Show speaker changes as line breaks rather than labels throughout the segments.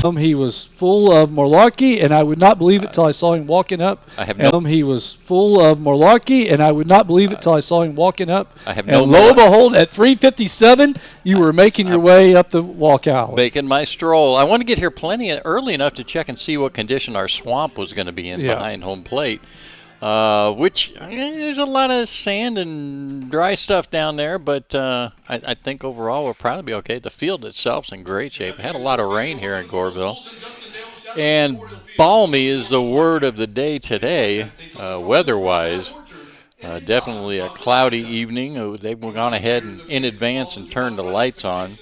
He was full of malarkey, and I would not believe it till I saw him walking up. He was full of malarkey, and I would not believe it till I saw him walking up. And lo and behold, at 3:57, you were making your way up the walk alley.
Making my stroll. I want to get here early enough to check and see what condition our swamp was going to be in behind home plate. Which there's a lot of sand and dry stuff down there, but I think overall we'll probably be okay. The field itself's in great shape. It had a lot of rain here in Goreville, and balmy is the word of the day today, weather-wise. Definitely a cloudy evening. They've gone ahead and in advance and turned the lights on.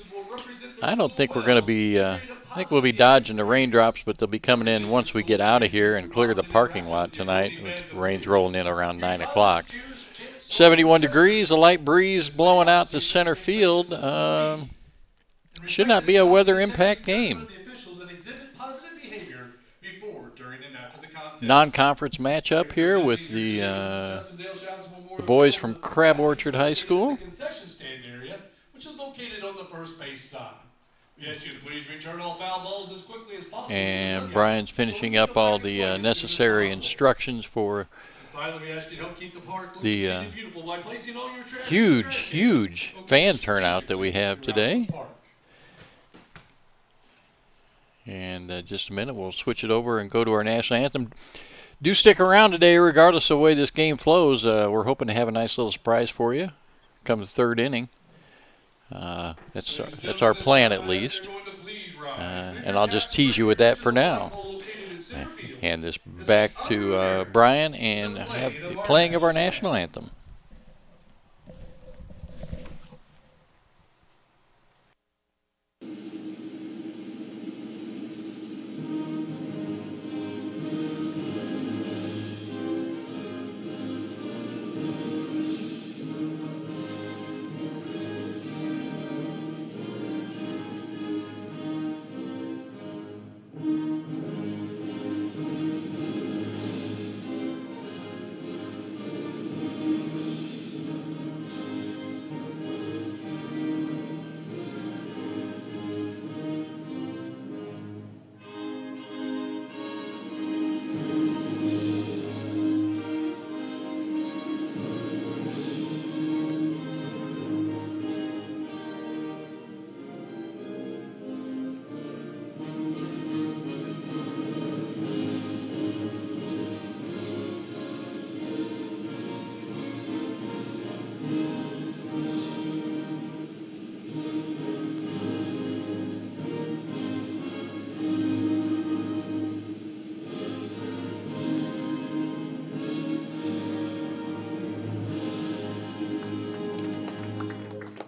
I don't think we're going to be. I think we'll be dodging the raindrops, but they'll be coming in once we get out of here and clear the parking lot tonight. The rain's rolling in around 9 o'clock. 71 degrees, a light breeze blowing out to center field. Should not be a weather impact game. Non-conference matchup here with the boys from Crab Orchard High School. And Brian's finishing up all the necessary instructions for the huge fan turnout that we have today. And just a minute, we'll switch it over and go to our national anthem. Do stick around today, regardless of the way this game flows. We're hoping to have a nice little surprise for you come the third inning. That's our plan, at least. And I'll just tease you with that for now. Hand this back to Brian and have the playing of our national anthem.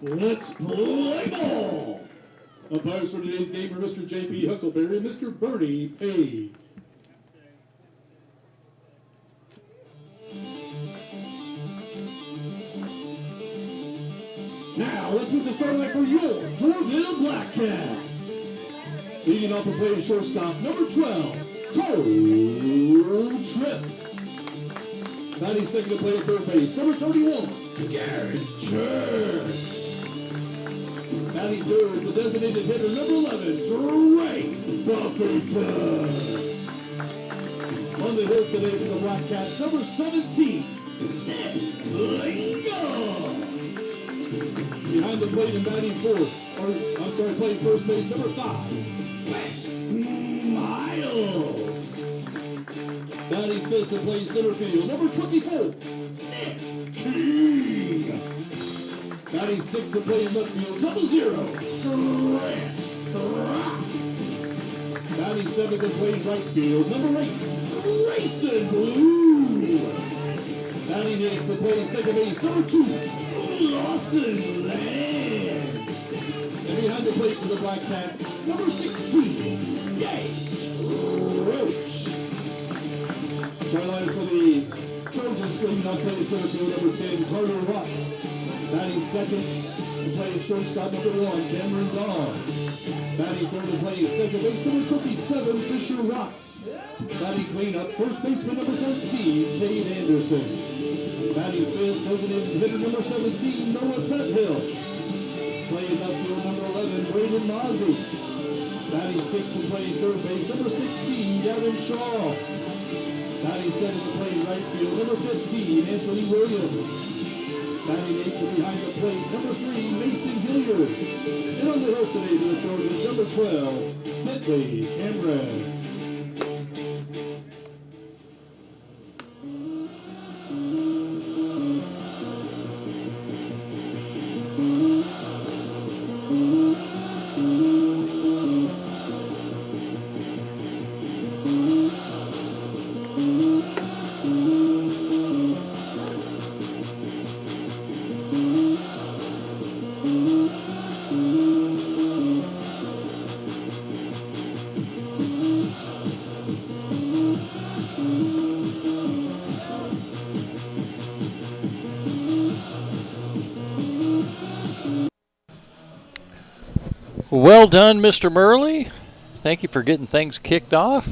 Let's play ball! Umpires for today's game are Mr. J.P. Huckleberry and Mr. Bernie Page. Now, let's move the start line for your Goreville Blackcats. Leading off the play is shortstop, number 12, Cole Tripp. 92nd to play at third base, number 31, Gary Church. 93rd, the designated hitter, number 11, Drake Buffington. On the hill today for the Blackcats, number 17, Nick Lingo. Behind the plate and batting playing first base, number 5, Matt Miles. Batting fifth to play center field, number 24, Nick King. 96 to play in left field, 00, Grant Throck. 97 to play in right field, number 8, Grayson Blue. 98 to play in second base, number 2, Lawson Land. And behind the plate for the Blackcats, number 16, Gage Roach. Starlight for the Trojans, leading on play center field, number 10, Carter Watts. Batting second to play shortstop, number 1, Cameron Dawes. Batting third to play second base, number 27, Fisher Rocks. Batting cleanup, first baseman, number 13, Cade Anderson. Batting fifth, designated hitter, number 17, Noah Tuthill. Playing left field, number 11, Brandon Mozzie. Batting sixth and playing third base, number 16, Devin Shaw. Batting seventh and playing right field, number 15, Anthony Williams. Batting eighth and behind the plate, number 3, Mason Hilliard. And on the hill today for the Trojans, number 12, Bentley Cameron.
Well done, Mr. Murley. Thank you for getting things kicked off.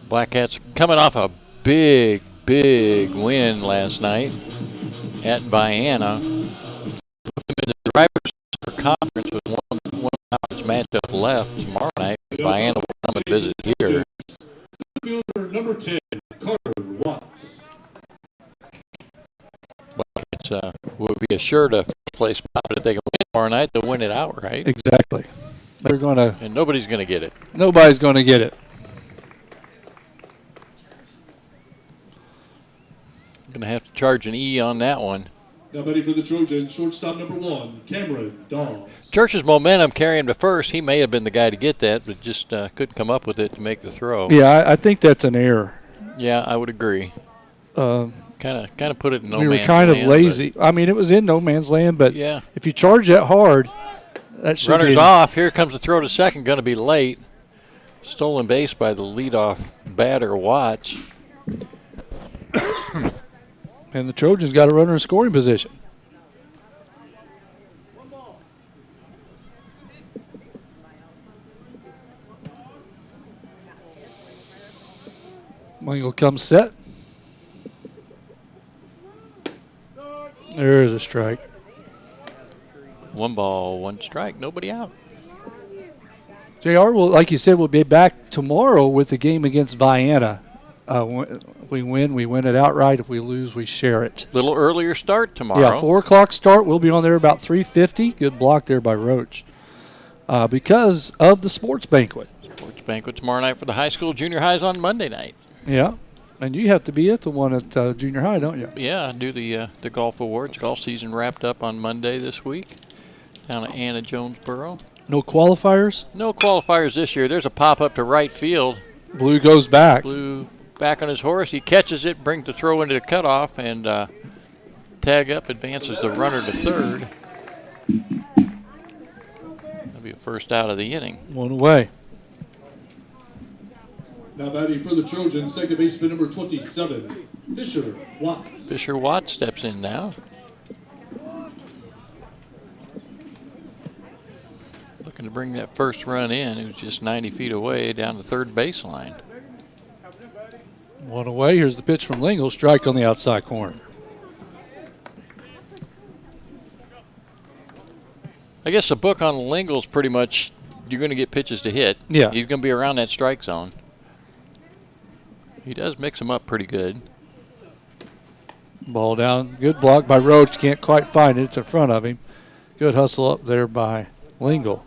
Blackcats coming off a big win last night at Vienna. Put them in the Drivers' Conference with one conference matchup left tomorrow night. Vienna will come and visit here.
Fielder number 10, Carter Watts.
Well, it would be assured a first-place spot, but if they can win tomorrow night, they'll win it outright.
Exactly. They're going to.
And nobody's going to get it.
Nobody's going to get it.
Going to have to charge an E on that one.
Now ready for the Trojans, shortstop number 1, Cameron Dawes.
Church's momentum carrying him to first. He may have been the guy to get that, but just couldn't come up with it to make the throw.
Yeah, I think that's an error.
Yeah, I would agree. Kind of put it in no man's land.
We were kind of lazy. I mean, it was in no man's land, but
yeah.
If you charge that hard, that should
Runner's
be
off. Here comes the throw to second. Going to be late. Stolen base by the leadoff batter, Watts.
And the Trojans got a runner in scoring position. Wingle comes set. There's a strike.
1 ball, 1 strike, nobody out.
JR will, like you said, will be back tomorrow with the game against Vienna. If we win it outright. If we lose, we share it.
Little earlier start tomorrow.
Yeah, 4 o'clock start. We'll be on there about 3:50. Good block there by Roach. Because of the sports banquet.
Sports banquet tomorrow night for the high school, junior highs on Monday night.
Yeah. And you have to be at the one at junior high, don't you?
Yeah, I do the golf awards. Golf season wrapped up on Monday this week down at Anna Jonesboro.
No qualifiers?
No qualifiers this year. There's a pop-up to right field.
Blue goes back.
Blue back on his horse. He catches it, brings the throw into the cutoff, and tag up advances the runner to third. That'll be a first out of the inning.
1 away.
Now batting for the Trojans, second baseman number 27, Fisher Watts.
Fisher Watts steps in now. Looking to bring that first run in. It was just 90 feet away down the third baseline.
1 away. Here's the pitch from Lingle. Strike on the outside corner.
I guess the book on Lingle's pretty much you're going to get pitches to hit.
Yeah.
He's going to be around that strike zone. He does mix them up pretty good.
Ball down. Good block by Roach. Can't quite find it. It's in front of him. Good hustle up there by Lingle.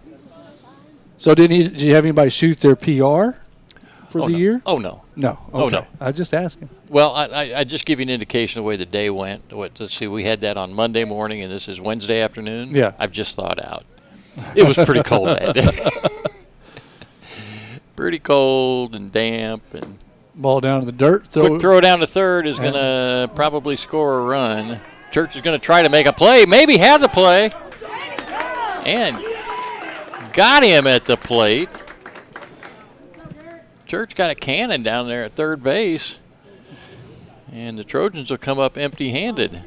So did you have anybody shoot their PR for the year?
Oh, no.
No. Okay.
Oh, no.
I was just asking.
Well, I just give you an indication of the way the day went. Let's see, we had that on Monday morning, and this is Wednesday afternoon.
Yeah.
I've just thawed out. It was pretty cold that day. Pretty cold and damp. And
ball down in the dirt.
Quick throw down to third is going to probably score a run. Church is going to try to make a play. Maybe has a play. And got him at the plate. Church got a cannon down there at third base. And the Trojans will come up empty-handed.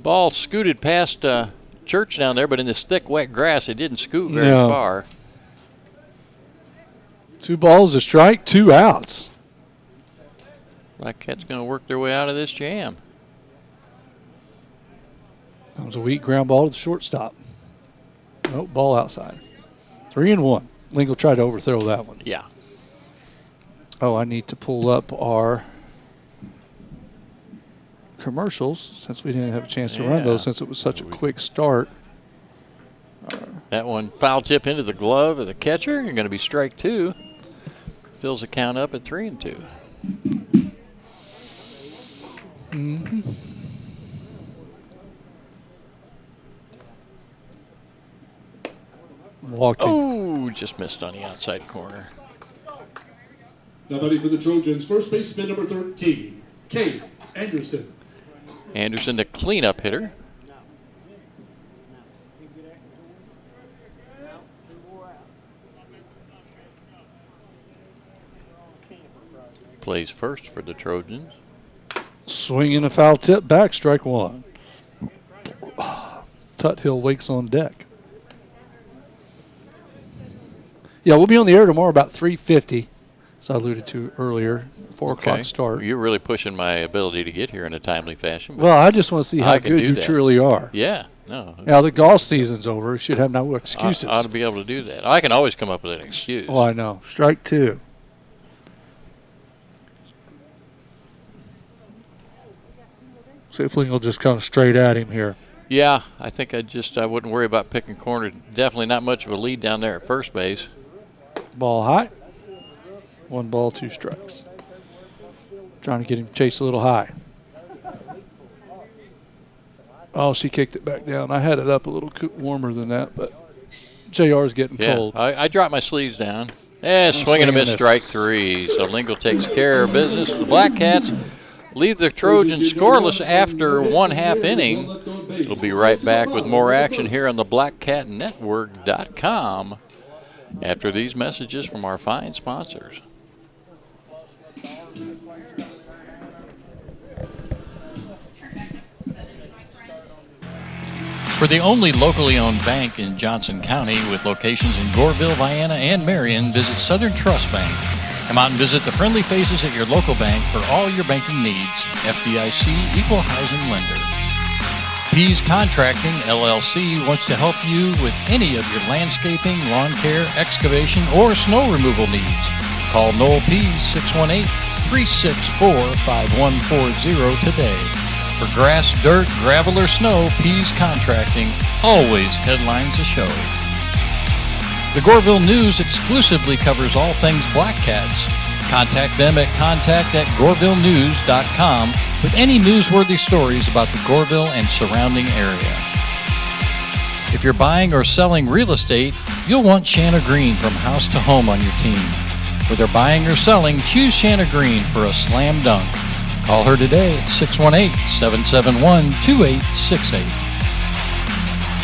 Ball scooted past Church down there, but in this thick, wet grass, it didn't scoot very far.
2 balls, a strike, 2 outs.
Blackcats going to work their way out of this jam.
That was a weak ground ball to the shortstop. Oh, ball outside. 3-1. Lingle tried to overthrow that one.
Yeah.
Oh, I need to pull up our commercials since we didn't have a chance to run those since it was such a quick start.
That one foul tip into the glove of the catcher. You're going to be strike 2. Fills the count up at 3-2.
Mm-hmm. Walking.
Oh, just missed on the outside corner.
Now batting for the Trojans, first baseman number 13, Kate Anderson.
Anderson, the cleanup hitter. Plays first for the Trojans.
Swinging a foul tip back, strike 1. Tuthill wakes on deck. Yeah, we'll be on the air tomorrow about 3:50, as I alluded to earlier, 4 o'clock start.
You're really pushing my ability to get here in a timely fashion.
Well, I just want to see how good you truly are.
Yeah, no.
Now, the golf season's over. You should have no excuses.
I ought to be able to do that. I can always come up with an excuse.
Oh, I know. Strike 2. See if Lingle just comes straight at him here.
Yeah, I think I wouldn't worry about picking corner. Definitely not much of a lead down there at first base.
Ball high. 1 ball, 2 strikes. Trying to get him to chase a little high. Oh, she kicked it back down. I had it up a little warmer than that, but JR's getting cold.
I dropped my sleeves down. Swing and a miss, strike 3. So Lingle takes care of business. The Blackcats leave the Trojans scoreless after 1/2 inning. We'll be right back with more action here on the BlackCatNetwork.com after these messages from our fine sponsors. For the only locally owned bank in Johnson County with locations in Goreville, Vienna, and Marion, visit Southern Trust Bank. Come out and visit the friendly faces at your local bank for all your banking needs. FDIC Equal Housing Lender. Pease Contracting, LLC wants to help you with any of your landscaping, lawn care, excavation, or snow removal needs. Call Noel Pease 618-364-5140 today. For grass, dirt, gravel, or snow, Pease Contracting always headlines the show. The Goreville News exclusively covers all things Blackcats. Contact them at contact@gorevillenews.com with any newsworthy stories about the Goreville and surrounding area. If you're buying or selling real estate, you'll want Shanna Green from House to Home on your team. Whether buying or selling, choose Shanna Green for a slam dunk. Call her today at 618-771-2868.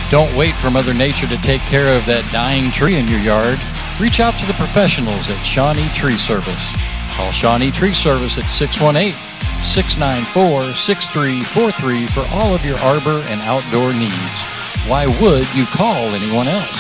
Don't wait for Mother Nature to take care of that dying tree in your yard. Reach out to the professionals at Shawnee Tree Service. Call Shawnee Tree Service at 618-694-6343 for all of your arbor and outdoor needs. Why would you call anyone else?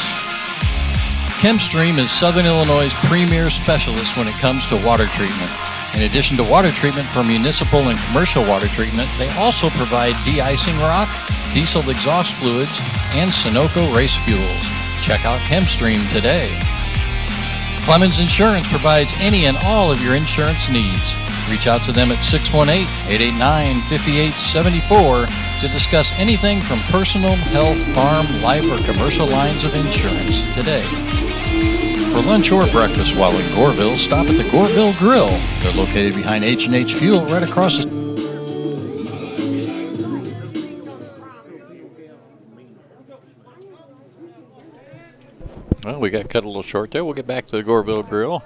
ChemStream is Southern Illinois' premier specialist when it comes to water treatment. In addition to water treatment for municipal and commercial water treatment, they also provide de-icing rock, diesel exhaust fluids, and Sunoco race fuels. Check out ChemStream today. Clemens Insurance provides any and all of your insurance needs. Reach out to them at 618-889-5874 to discuss anything from personal, health, farm, life, or commercial lines of insurance today. For lunch or breakfast while in Goreville, stop at the Goreville Grill. They're located behind H&H Fuel right across the... Well, we got cut a little short there. We'll get back to the Goreville Grill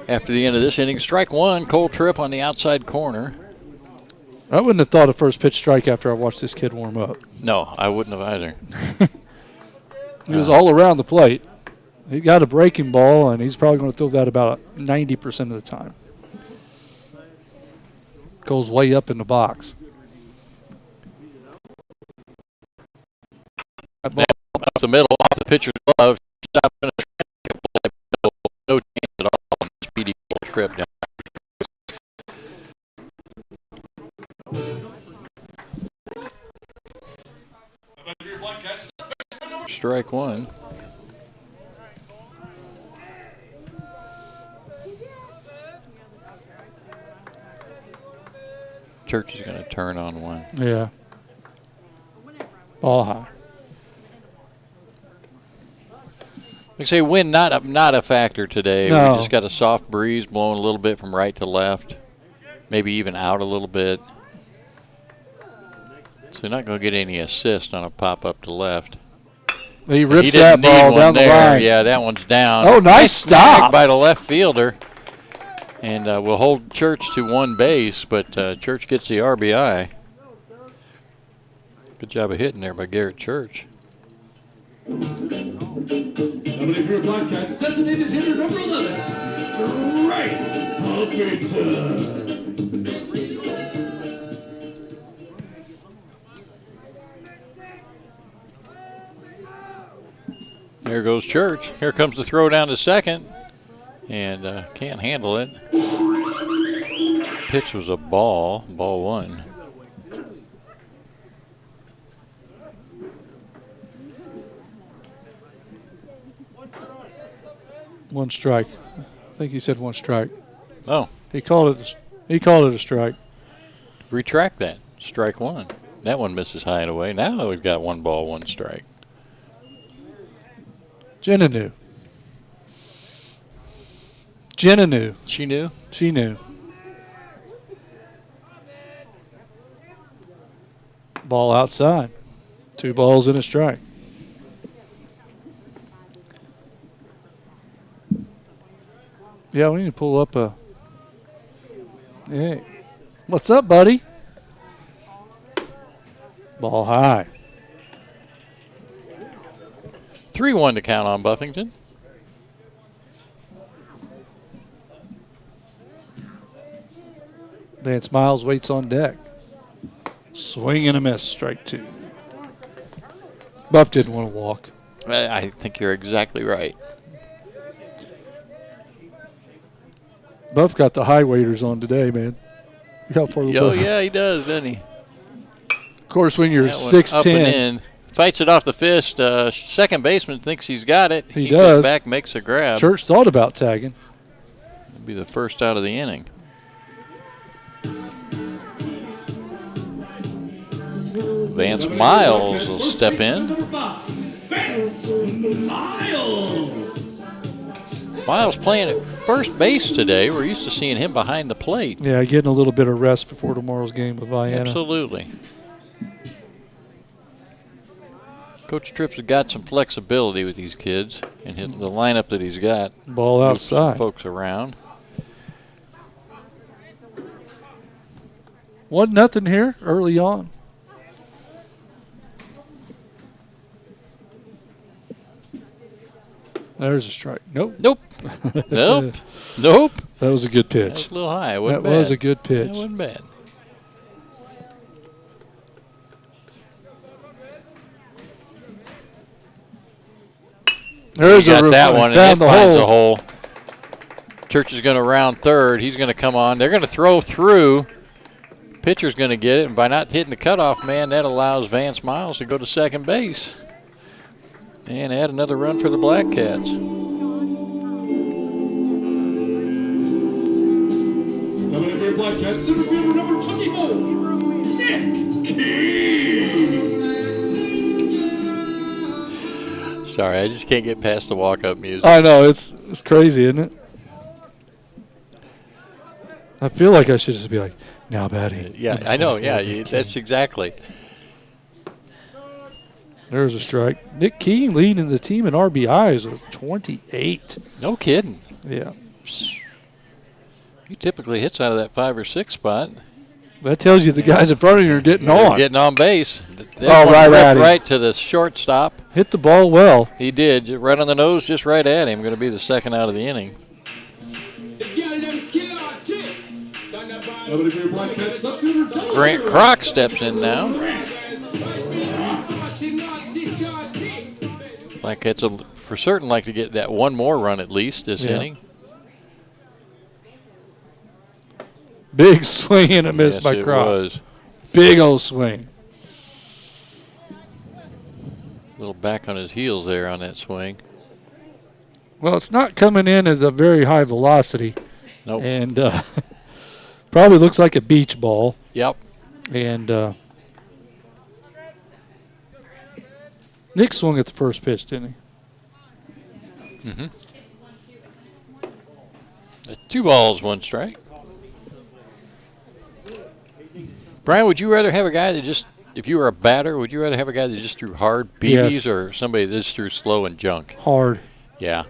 after the end of this inning. Strike 1, Cole Tripp on the outside corner.
I wouldn't have thought a first pitch strike after I watched this kid warm up.
No, I wouldn't have either.
He was all around the plate. He got a breaking ball, and he's probably going to throw that about 90% of the time. Goes way up in the box.
That ball up the middle, off the pitcher's glove. Stop in a no chance at all. Speedy trip down. Strike one. Church is going to turn on one.
Yeah. Ball high.
Like I say, wind not a factor today.
No.
We just got a soft breeze blowing a little bit from right to left, maybe even out a little bit. So you're not going to get any assist on a pop up to left.
He rips that ball down the line.
Yeah, that one's down.
Oh, nice stop
by the left fielder. And we'll hold Church to one base, but Church gets the RBI. Good job of hitting there by Garrett Church.
Nominee for your Blackcats, designated hitter number 11, Drake Huffington.
There goes Church. Here comes the throw down to second, and can't handle it. Pitch was a ball one.
One strike. I think he said one strike.
Oh.
He called it a strike.
Retract that. Strike one. That one misses high and away. Now we've got 1 ball, 1 strike.
Jeninu.
She knew?
She knew. Ball outside. 2 balls and a strike. Yeah, we need to pull up a. Hey, what's up, buddy? Ball high.
3-1 to count on Buffington.
Vance Miles waits on deck. Swing and a miss, strike 2. Buff didn't want to walk.
I think you're exactly right.
Buff got the high waiters on today, man. Look how far the
Oh,
Buff.
yeah, he does, doesn't he?
Of course, when you're
That one
6'10".
Up and in. Fights it off the fist. Second baseman thinks he's got it.
He
goes
does.
Back, makes a grab.
Church thought about tagging.
It'll be the first out of the inning. Vance Miles will step in.
Vance Miles.
Miles playing at first base today. We're used to seeing him behind the plate.
Yeah, getting a little bit of rest before tomorrow's game with Vienna.
Absolutely. Coach Tripp's has got some flexibility with these kids and the lineup that he's got.
Ball
Moves some
outside.
folks around.
1-0 here early on. There's a strike. Nope.
Nope. Nope. Nope.
That was a good
That was
pitch.
a little high. It
That
wasn't
was
bad.
a good pitch.
That wasn't bad.
There's
He got
a
that one,
down
and it
the
finds
hole.
a hole. Church is going to round third. He's going to come on. They're going to throw through. Pitcher's going to get it, and by not hitting the cutoff man, that allows Vance Miles to go to second base and add another run for the Blackcats.
Nominee for your Blackcats, center fielder number 24, Nick King.
Sorry, I just can't get past the walk-up music.
I know, it's crazy, isn't it? I feel like I should just be like, now batting.
Yeah, I know. Yeah, that's exactly.
There's a strike. Nick King leading the team in RBIs with 28.
No kidding.
Yeah.
He typically hits out of that 5 or 6 spot.
That tells you the guys in front of you are getting
They're
on.
getting on base.
Right
to the shortstop.
Hit the ball well.
He did. Right on the nose, just right at him. Going to be the second out of the inning.
Nominee for your Blackcats, left fielder double
Grant
zero.
Kroc steps in now. Blackcats will for certain like to get that one more run at least this inning.
Big swing and a miss
Yes,
by
it
Kroc.
was.
Big old swing.
A little back on his heels there on that swing.
Well, it's not coming in at a very high velocity.
Nope.
And probably looks like a beach ball.
Yep.
And Nick swung at the first pitch, didn't he?
Mm-hmm. 2 balls, 1 strike. Brian, would you rather have a guy that just, if you were a batter, would you rather have a guy that just threw hard BBs
Yes.
or somebody that just threw slow and junk?
Hard.
Yeah.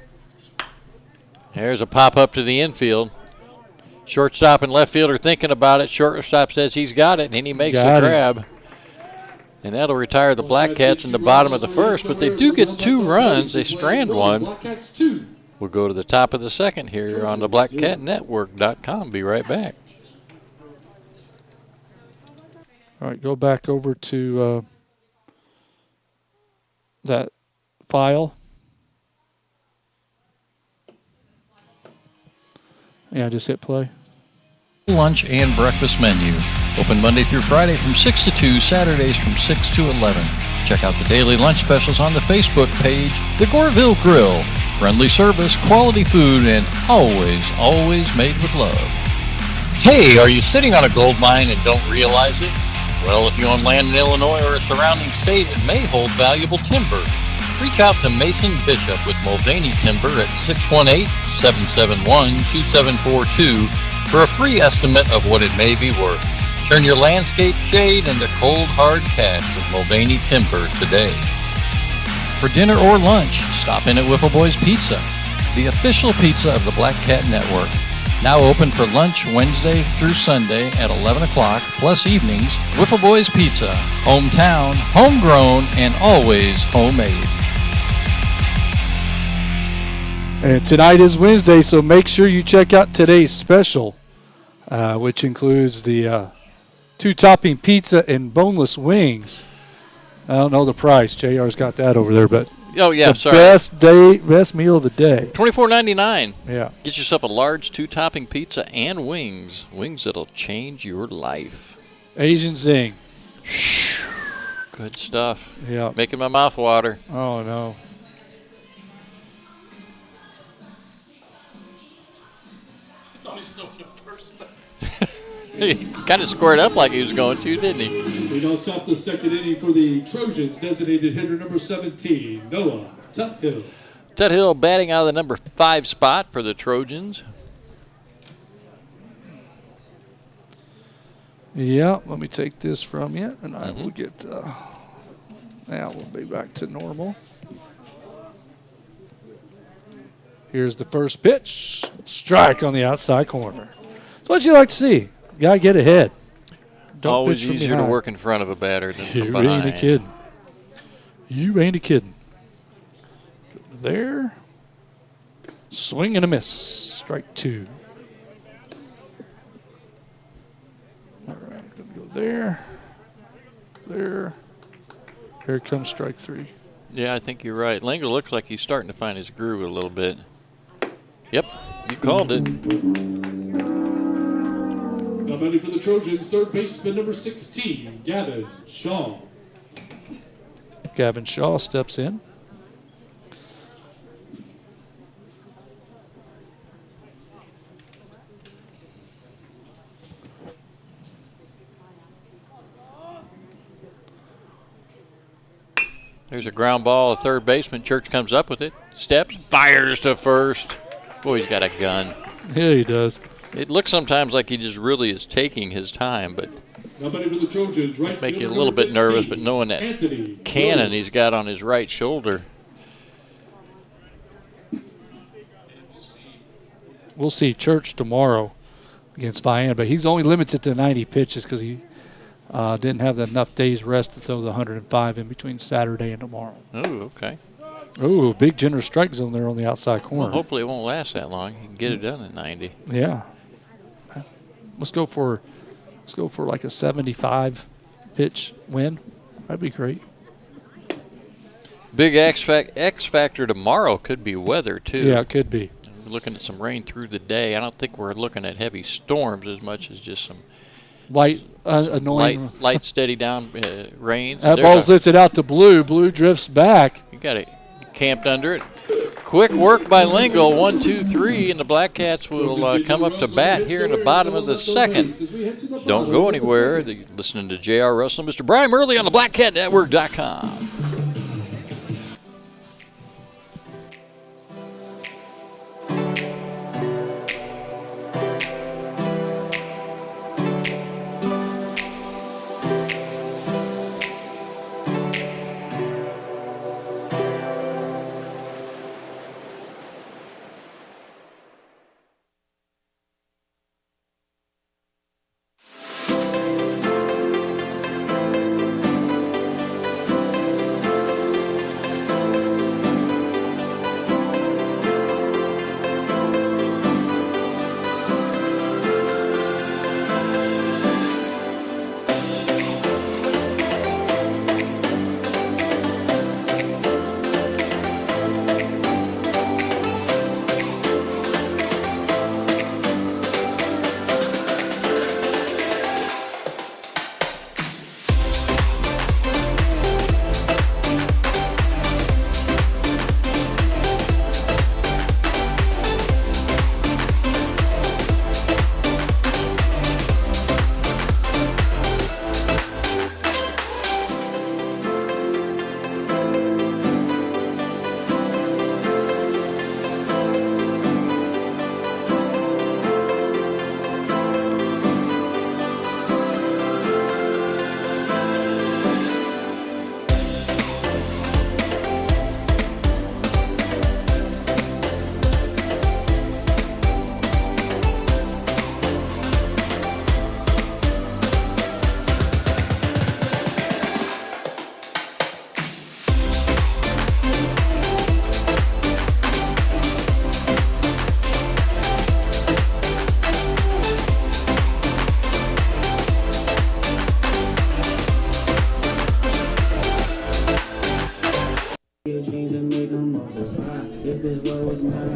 There's a pop up to the infield. Shortstop and left fielder thinking about it. Shortstop says he's got it, and he makes the grab. And that'll retire the Blackcats in the bottom of the first, but they do get 2 runs. They strand 1. We'll go to the top of the second here on the BlackCatNetwork.com. Be right back.
All right, go back over to that file. Yeah, just hit play.
Lunch and breakfast menu. Open Monday through Friday from 6 to 2, Saturdays from 6 to 11. Check out the daily lunch specials on the Facebook page, The Goreville Grill. Friendly service, quality food, and always made with love. Hey, are you sitting on a gold mine and don't realize it? Well, if you own land in Illinois or a surrounding state, it may hold valuable timber. Reach out to Mason Bishop with Mulvaney Timber at 618-771-2742 for a free estimate of what it may be worth. Turn your landscape shade into cold, hard cash with Mulvaney Timber today. For dinner or lunch, stop in at Wiffle Boys Pizza, the official pizza of the Black Cat Network. Now open for lunch Wednesday through Sunday at 11 o'clock, plus evenings. Wiffle Boys Pizza, hometown, homegrown, and always homemade.
And tonight is Wednesday, so make sure you check out today's special, which includes the 2-topping pizza and boneless wings. I don't know the price. JR's got that over there, but
oh yeah,
best meal of the day.
$24.99.
Yeah.
Get yourself a large 2-topping pizza and wings. Wings that'll change your life.
Asian Zing.
Good stuff.
Yeah.
Making my mouth water.
Oh no.
He kind of squared up like he was going to, didn't he?
We now top the second inning for the Trojans, designated hitter number 17, Noah Tuthill.
Tuthill batting out of the number 5 spot for the Trojans.
Yeah, let me take this from you, and I will get. Now we'll be back to normal. Here's the first pitch. Strike on the outside corner. That's what you like to see. Guy get ahead. Don't
Always
pitch from
easier to
behind.
work in front of a batter than from
You
behind.
ain't a kidding. You ain't a kidding. There. Swing and a miss. Strike 2. All right, gonna go there. There. Here comes strike 3.
Yeah, I think you're right. Langer looks like he's starting to find his groove a little bit. Yep, you called it.
Now batting for the Trojans, third baseman number 16, Gavin Shaw.
Gavin Shaw steps in.
There's a ground ball. A third baseman. Church comes up with it. Steps. Fires to first. Boy, he's got a gun.
Yeah, he does.
It looks sometimes like he just really is taking his time, but
Now batting for the Trojans, right
make you a
fielder
little bit
number
nervous,
15,
but knowing that
Anthony
cannon
Rose.
he's got on his right shoulder.
We'll see Church tomorrow against Vian, but he's only limited to 90 pitches because he didn't have enough days rest to throw the 105 in between Saturday and tomorrow.
Oh, okay.
Ooh, big generous strike zone there on the outside corner.
Well, hopefully it won't last that long. You can get it done in 90.
Yeah. Let's go for like a 75 pitch win. That'd be great.
Big X factor tomorrow could be weather, too.
Yeah, it could be.
We're looking at some rain through the day. I don't think we're looking at heavy storms as much as just some
Light annoying.
Light steady down range.
That ball's lifted out to Blue. Blue drifts back.
You got it camped under it. Quick work by Lingle, 1, 2, 3, and the Blackcats will come up to bat here in the bottom of the second. Don't go anywhere. You're listening to J.R. Russell, Mr. Brian Murley on the BlackCatNetwork.com.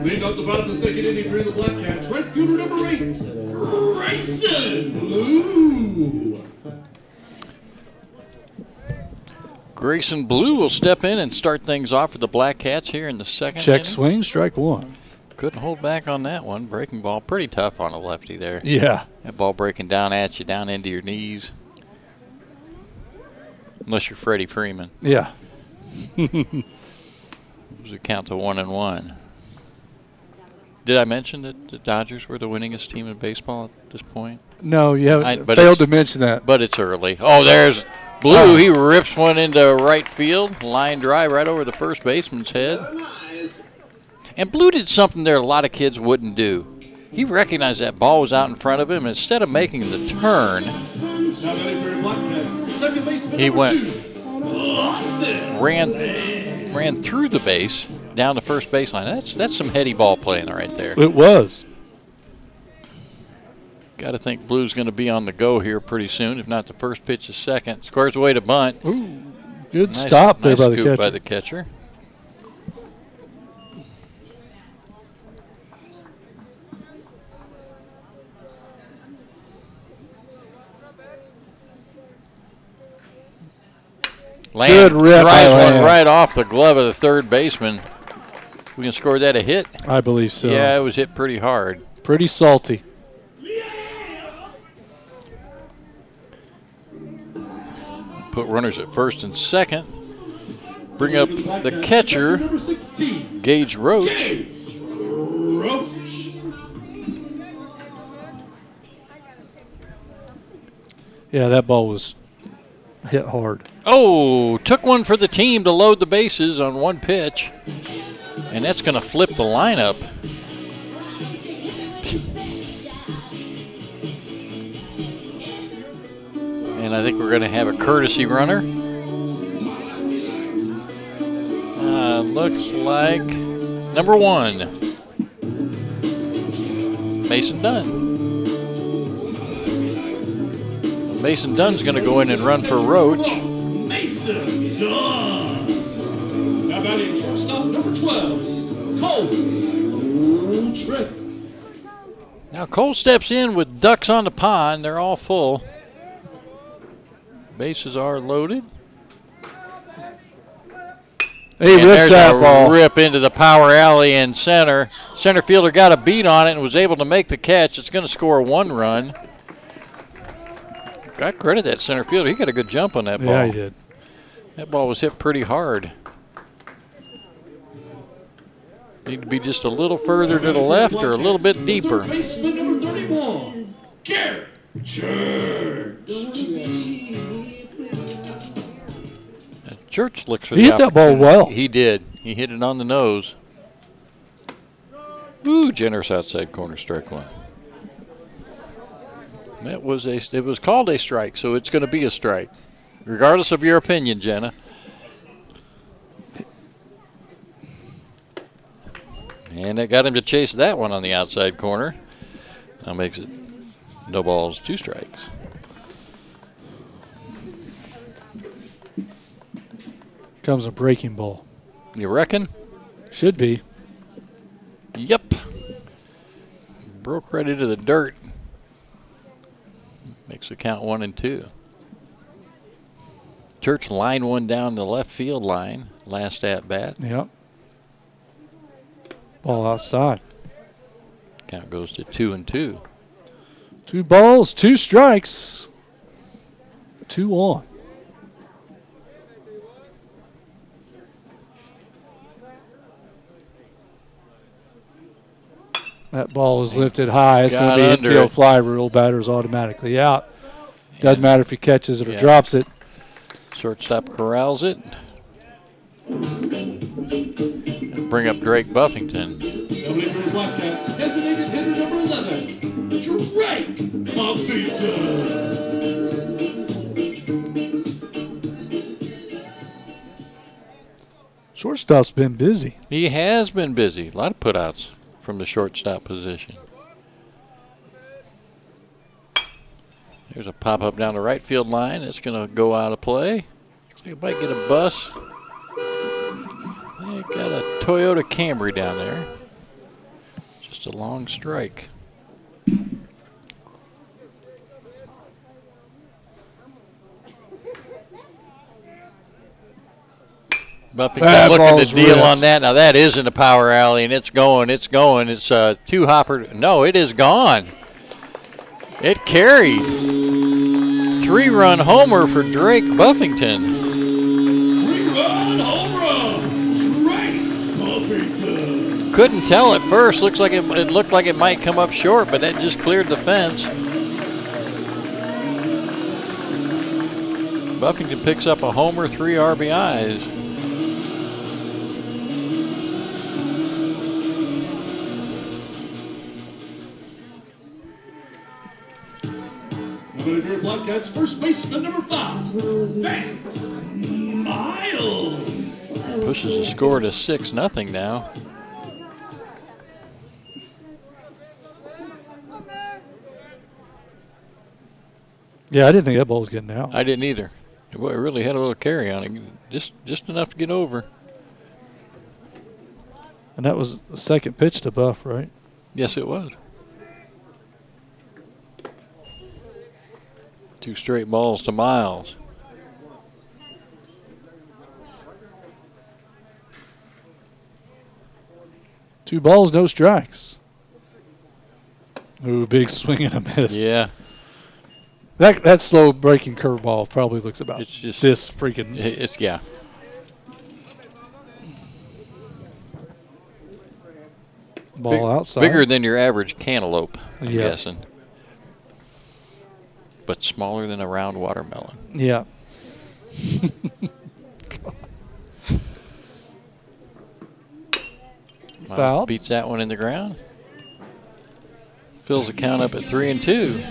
Leading up the bottom of the second inning for the Blackcats, right fielder number 8, Grayson Blue.
Grayson Blue will step in and start things off for the Blackcats here in the second
Check
inning.
swing, strike one.
Couldn't hold back on that one. Breaking ball, pretty tough on a lefty there.
Yeah.
That ball breaking down at you, down into your knees. Unless you're Freddie Freeman.
Yeah.
It was a count to 1-1. Did I mention that the Dodgers were the winningest team in baseball at this point?
No, you haven't failed to mention that.
But it's early. Oh, there's Blue. He rips one into right field. Line drive right over the first baseman's head. And Blue did something there a lot of kids wouldn't do. He recognized that ball was out in front of him. Instead of making the turn, he ran through the base down the first baseline. That's some heady ball playing right there.
It was.
Got to think Blue's going to be on the go here pretty soon. If not, the first pitch is second. Scores away to bunt.
Ooh, good stop there by the catcher.
By the catcher.
Good rip.
Drives one right off the glove of the third baseman. We can score that a hit?
I believe so.
Yeah, it was hit pretty hard.
Pretty salty.
Put runners at first and second. Bring up the catcher, Gage Roach.
Yeah, that ball was hit hard.
Oh, took one for the team to load the bases on one pitch. And that's going to flip the lineup. And I think we're going to have a courtesy runner. Looks like number 1, Mason Dunn. Mason Dunn's going to go in and run for Roach.
Mason Dunn. Now batting shortstop number 12, Cole Tripp.
Now Cole steps in with ducks on the pond. They're all full. Bases are loaded.
He rips that ball.
Rip into the power alley in center. Center fielder got a beat on it and was able to make the catch. It's going to score 1 run. Got credit that center fielder. He got a good jump on that ball.
Yeah, he did.
That ball was hit pretty hard. Need to be just a little further to the left or a little bit deeper.
Third baseman number 31, Garrett Church.
Church looks for
He hit that ball well.
He did. He hit it on the nose. Ooh, generous outside corner, strike 1. It was called a strike, so it's going to be a strike, regardless of your opinion, Jenna. And that got him to chase that one on the outside corner. Now makes it no balls, 2 strikes.
Comes a breaking ball.
You reckon?
Should be.
Yep. Broke right into the dirt. Makes the count 1 and 2. Church lined one down the left field line. Last at bat.
Yep. Ball outside.
Count goes to 2 and 2.
2 balls, 2 strikes. 2 on. That ball is lifted high. It's going to be infield fly rule. Batter's automatically out. Doesn't matter if he catches it or drops it.
Shortstop corrals it. Bring up Drake Buffington.
Nobody for the Blackcats, designated hitter number 11, Drake Buffington.
Shortstop's been busy.
He has been busy. A lot of putouts from the shortstop position. There's a pop-up down the right field line. It's going to go out of play. Looks like it might get a bus. They got a Toyota Camry down there. Just a long strike. Buffington looking to deal on that. Now that isn't a power alley, and it's going. It's a 2-hopper. No, it is gone. It carried. 3-run homer for Drake Buffington.
3-run home run, Drake Buffington.
Couldn't tell at first. It looked like it might come up short, but that just cleared the fence. Buffington picks up a homer, 3 RBIs.
Nobody for the Blackcats, first baseman number 5, Vance Miles.
Pushes the score to 6-0 now.
Yeah, I didn't think that ball was getting out.
I didn't either. It really had a little carry on it, just enough to get over.
And that was the second pitch to Buff, right?
Yes, it was. 2 straight balls to Miles.
Two balls, no strikes. Ooh, big swing and a miss.
Yeah.
That slow breaking curveball probably looks about this freaking.
Yeah.
Ball outside.
Bigger than your average cantaloupe, I'm
Yep.
guessing. But smaller than a round watermelon.
Yeah. Foul.
Beats that one in the ground. Fills the count up at 3 and 2.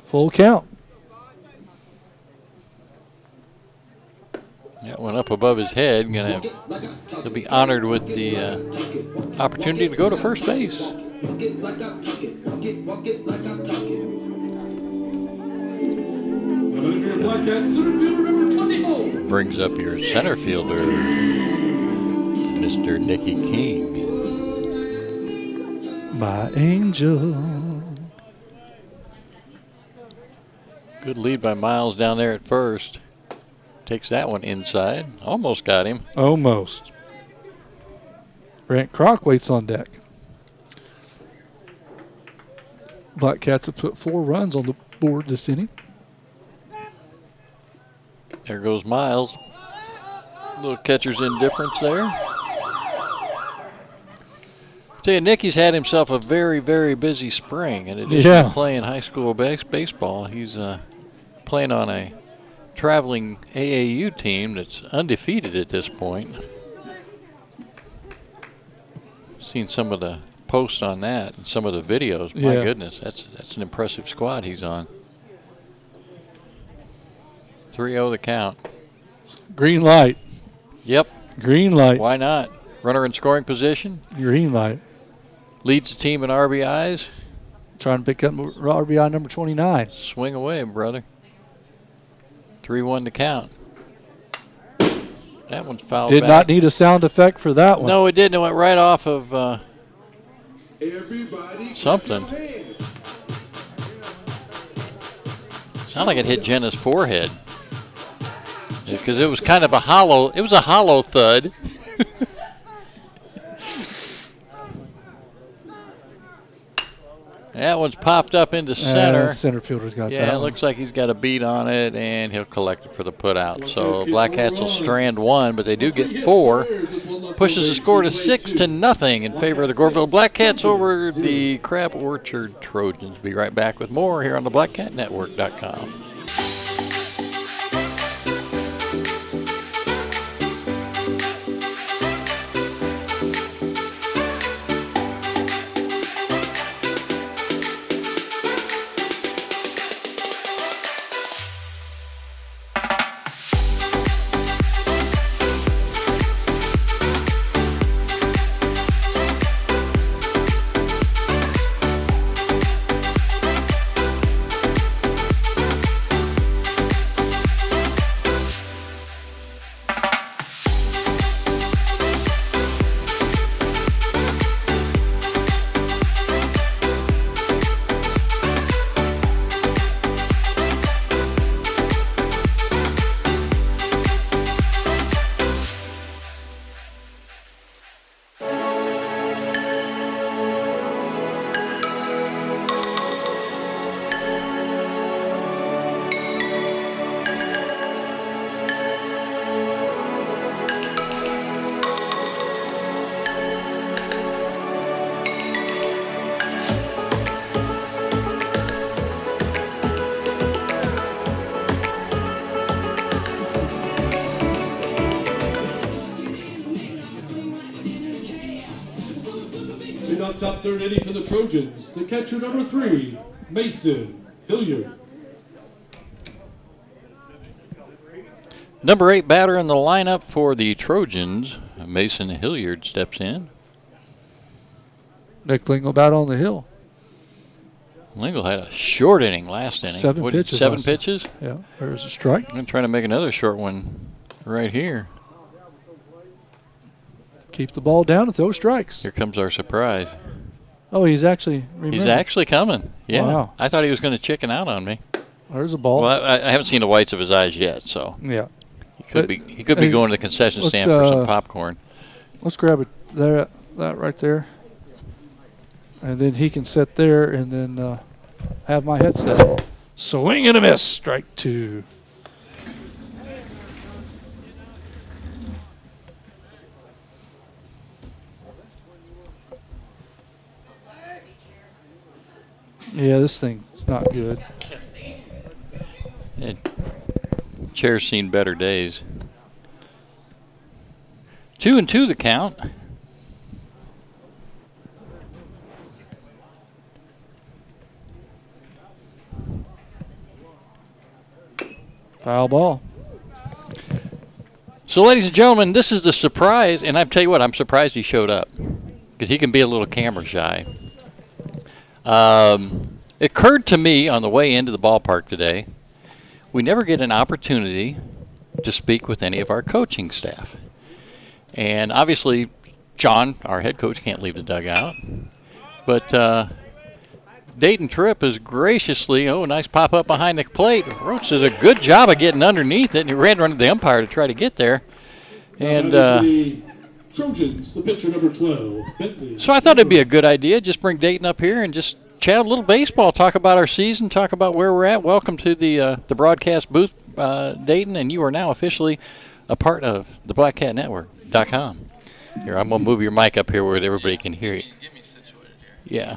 Full count.
That one up above his head. He'll be honored with the opportunity to go to first base. Brings up your center fielder, Mr. Nicky King.
My angel.
Good lead by Miles down there at first. Takes that one inside. Almost got him.
Almost. Grant Kroc waits on deck. Blackcats have put 4 runs on the board this inning.
There goes Miles. Little catcher's indifference there. Tell you, Nicky's had himself a very, very busy spring. In addition to playing high school baseball, he's playing on a traveling AAU team that's undefeated at this point. Seen some of the posts on that and some of the videos. My goodness, that's an impressive squad he's on. 3-0 the count.
Green light.
Yep.
Green light.
Why not? Runner in scoring position.
Green light.
Leads the team in RBIs.
Trying to pick up RBI number 29.
Swing away, brother. 3-1 to count. That one's fouled
Did
back.
not need a sound effect for that one.
No, it didn't. It went right off of something. Sounded like it hit Jenna's forehead. Because it was kind of a hollow, it was a hollow thud. That one's popped up into center.
Center fielder's got that.
Yeah, it looks like he's got a beat on it, and he'll collect it for the putout. So Blackcats will strand 1, but they do get 4. Pushes the score to 6-0 in favor of the Goreville Blackcats over the Crab Orchard Trojans. Be right back with more here on the BlackCatNetwork.com.
Top third inning for the Trojans. The catcher number 3, Mason Hilliard.
Number 8 batter in the lineup for the Trojans, Mason Hilliard, steps in.
Nick Lingle bat on the hill.
Lingle had a short inning last inning.
7 pitches.
7 pitches?
Yeah, there's a strike.
I'm trying to make another short one right here.
Keep the ball down and throw strikes.
Here comes our surprise.
Oh, he's actually
He's actually coming. Yeah.
Wow.
I thought he was going to chicken out on me.
There's a ball.
Well, I haven't seen the whites of his eyes yet, so
yeah.
He could be going to the concession stand for some popcorn.
Let's grab it there, that right there. And then he can sit there and then have my headset. Swing and a miss. Strike 2. Yeah, this thing's not good.
Chair's seen better days. 2-2 the count.
Foul ball.
So, ladies and gentlemen, this is the surprise, and I tell you what, I'm surprised he showed up because he can be a little camera shy. It occurred to me on the way into the ballpark today, we never get an opportunity to speak with any of our coaching staff. And obviously, John, our head coach, can't leave the dugout. But Dayton Tripp is graciously, nice pop up behind the plate. Roach does a good job of getting underneath it, and he ran to the umpire to try to get there. And
the Trojans, the pitcher number 12, Bentley.
So I thought it'd be a good idea, just bring Dayton up here and just chat a little baseball, talk about our season, talk about where we're at. Welcome to the broadcast booth, Dayton, and you are now officially a part of the BlackCatNetwork.com. Here, I'm going to move your mic up here where everybody can hear you.
Get me situated here.
Yeah.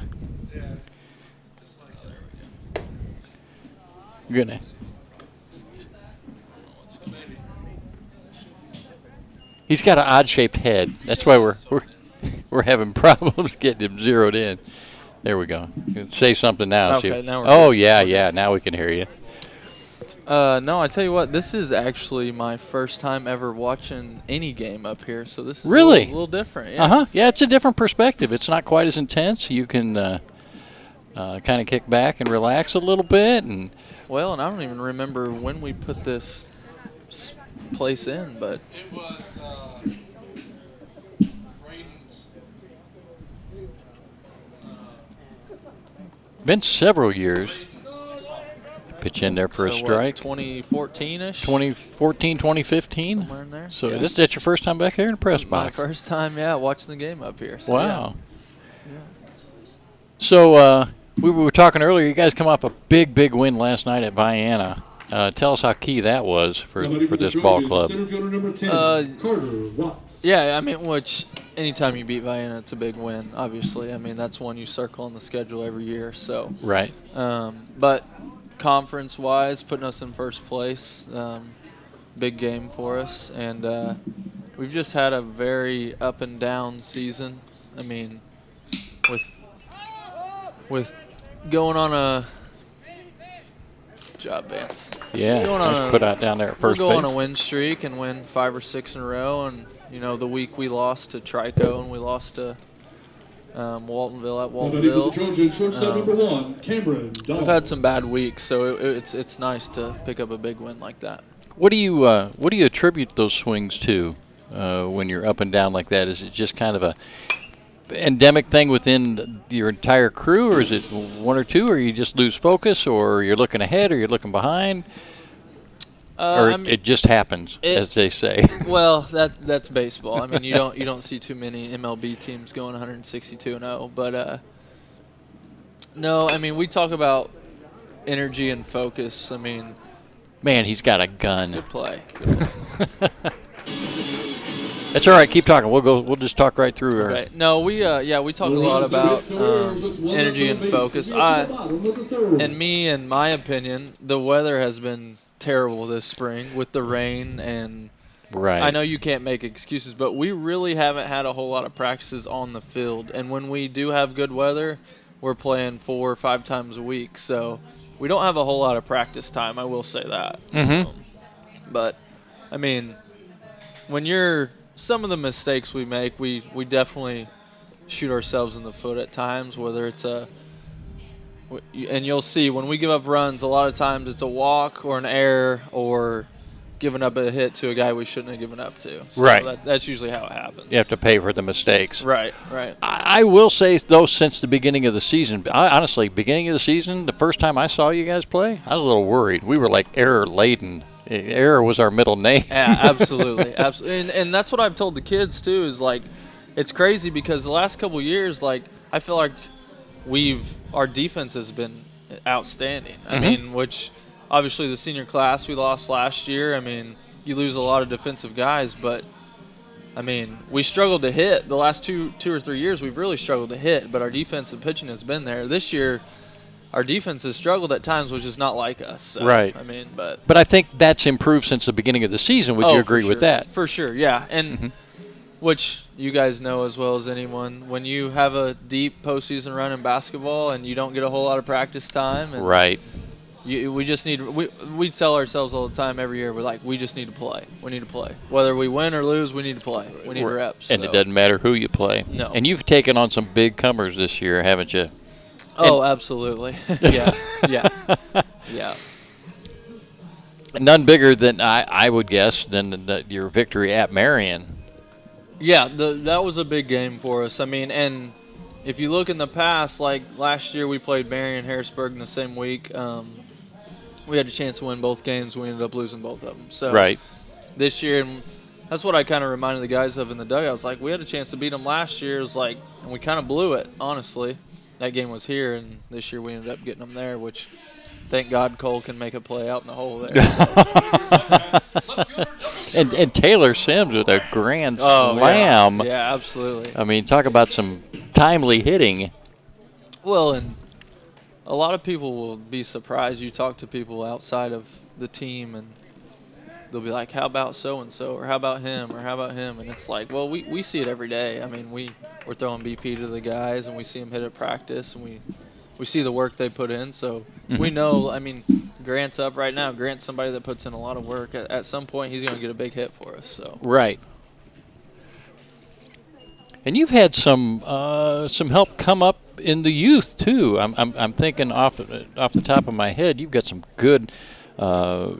Goodness. He's got an odd-shaped head. That's why we're having problems getting him zeroed in. There we go. Say something now.
Okay, now we're
good.
Good.
Yeah. Now we can hear you.
No, I tell you what. This is actually my first time ever watching any game up here, so this is
really
a little different. Yeah.
Uh-huh. Yeah, it's a different perspective. It's not quite as intense. You can kind of kick back and relax a little bit.
Well, and I don't even remember when we put this place in, but
it was Braden's.
Been several years. Pitch in there for a strike.
2014-ish?
2014, 2015?
Somewhere in there.
So that's your first time back here in the press box?
My first time, watching the game up here. So
wow.
Yeah.
So we were talking earlier, you guys come off a big win last night at Vienna. Tell us how key that was for this ball club.
Yeah, I mean, which anytime you beat Vienna, it's a big win, obviously. I mean, that's one you circle on the schedule every year. So
right.
But conference-wise, putting us in first place, big game for us. And we've just had a very up-and-down season. I mean, with going on a job, Vance.
Yeah, nice put out down there at first base.
We'll go on a win streak and win 5 or 6 in a row. And, the week we lost to Trico and we lost to Waltonville at Waltonville. We've had some bad weeks, so it's nice to pick up a big win like that.
What do you attribute those swings to when you're up and down like that? Is it just kind of a endemic thing within your entire crew, or is it one or two, or you just lose focus, or you're looking ahead, or you're looking behind, or it just happens, as they say?
Well, that's baseball. I mean, you don't see too many MLB teams going 162-0, but no, I mean, we talk about energy and focus. I mean,
man, he's got a gun.
Good play.
That's all right. Keep talking. We'll just talk right through.
Okay. No, we talk a lot about energy and focus. In my opinion, the weather has been terrible this spring with the rain, and
right.
I know you can't make excuses, but we really haven't had a whole lot of practices on the field. And when we do have good weather, we're playing 4 or 5 times a week, so we don't have a whole lot of practice time. I will say that.
Mm-hmm.
But I mean, some of the mistakes we make, we definitely shoot ourselves in the foot at times, whether it's and you'll see when we give up runs, a lot of times it's a walk or an error or giving up a hit to a guy we shouldn't have given up to. So
right.
That's usually how it happens.
You have to pay for the mistakes.
Right.
I will say, though, since the beginning of the season, honestly, beginning of the season, the first time I saw you guys play, I was a little worried. We were like error-laden. Error was our middle name.
Yeah, absolutely. And that's what I've told the kids, too, is, like, it's crazy because the last couple of years, like, I feel like our defense has been outstanding. I mean, which obviously the senior class we lost last year, I mean, you lose a lot of defensive guys, but, I mean, we struggled to hit. The last two or 3 years we've really struggled to hit, but our defensive pitching has been there. This year, our defense has struggled at times, which is not like us. So,
right.
I mean, but
I think that's improved since the beginning of the season. Would you agree with that?
For sure, yeah. And which you guys know as well as anyone, when you have a deep postseason run in basketball and you don't get a whole lot of practice time, and
right.
We just need. We tell ourselves all the time every year. We're like, we just need to play. We need to play. Whether we win or lose, we need to play. We need reps.
And it doesn't matter who you play.
No.
And you've taken on some big comers this year, haven't you?
Oh, absolutely. Yeah.
None bigger than I would guess than your victory at Marion.
Yeah, that was a big game for us. I mean, and if you look in the past, like last year we played Marion Harrisburg in the same week. We had a chance to win both games. We ended up losing both of them. So
right.
This year, and that's what I kind of reminded the guys of in the dugout. I was like, we had a chance to beat them last year. It was like, and we kind of blew it, honestly. That game was here, and this year we ended up getting them there, which thank God Cole can make a play out in the hole there.
and Taylor Sims with a grand slam.
Yeah, absolutely.
I mean, talk about some timely hitting.
Well, and a lot of people will be surprised. You talk to people outside of the team, and they'll be like, how about so-and-so, or how about him, or how about him? And it's like, well, we see it every day. I mean, we're throwing BP to the guys, and we see them hit at practice, and we see the work they put in. So we know, I mean, Grant's up right now. Grant's somebody that puts in a lot of work. At some point, he's going to get a big hit for us. So
right. And you've had some help come up in the youth too. I'm thinking off the top of my head, you've got some good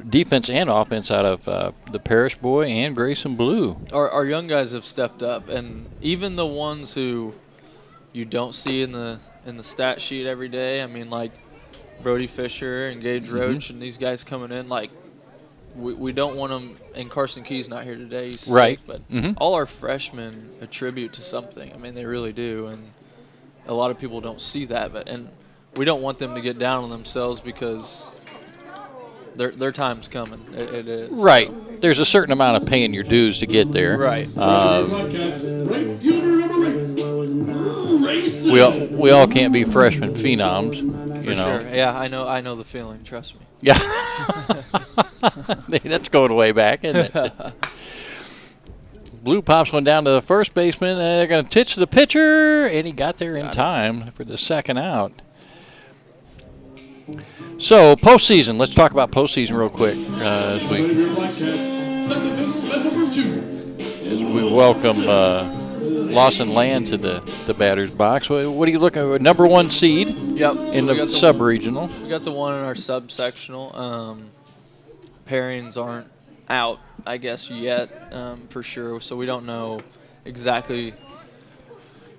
defense and offense out of the Parish boy and Grayson Blue.
Our young guys have stepped up, and even the ones who you don't see in the stat sheet every day. I mean, like Brody Fisher and Gage Roach and these guys coming in, like we don't want them. And Carson Key's not here today, he's
right?
Sick, but all our freshmen attribute to something. I mean, they really do, and a lot of people don't see that. And we don't want them to get down on themselves because their time's coming. It is
right.
So.
There's a certain amount of paying your dues to get there.
Right.
We all can't be freshman phenoms, you know.
Sure. Yeah, I know the feeling. Trust me.
Yeah. That's going way back, isn't it? Blue pops one down to the first baseman. They're going to pitch the pitcher, and he got there in time for the second out. So, postseason. Let's talk about postseason real quick as we welcome Lawson Land to the batter's box. What are you looking at? Number one seed in the sub-regional.
We got the one in our sub-sectional. Pairings aren't out, I guess, yet for sure. So we don't know exactly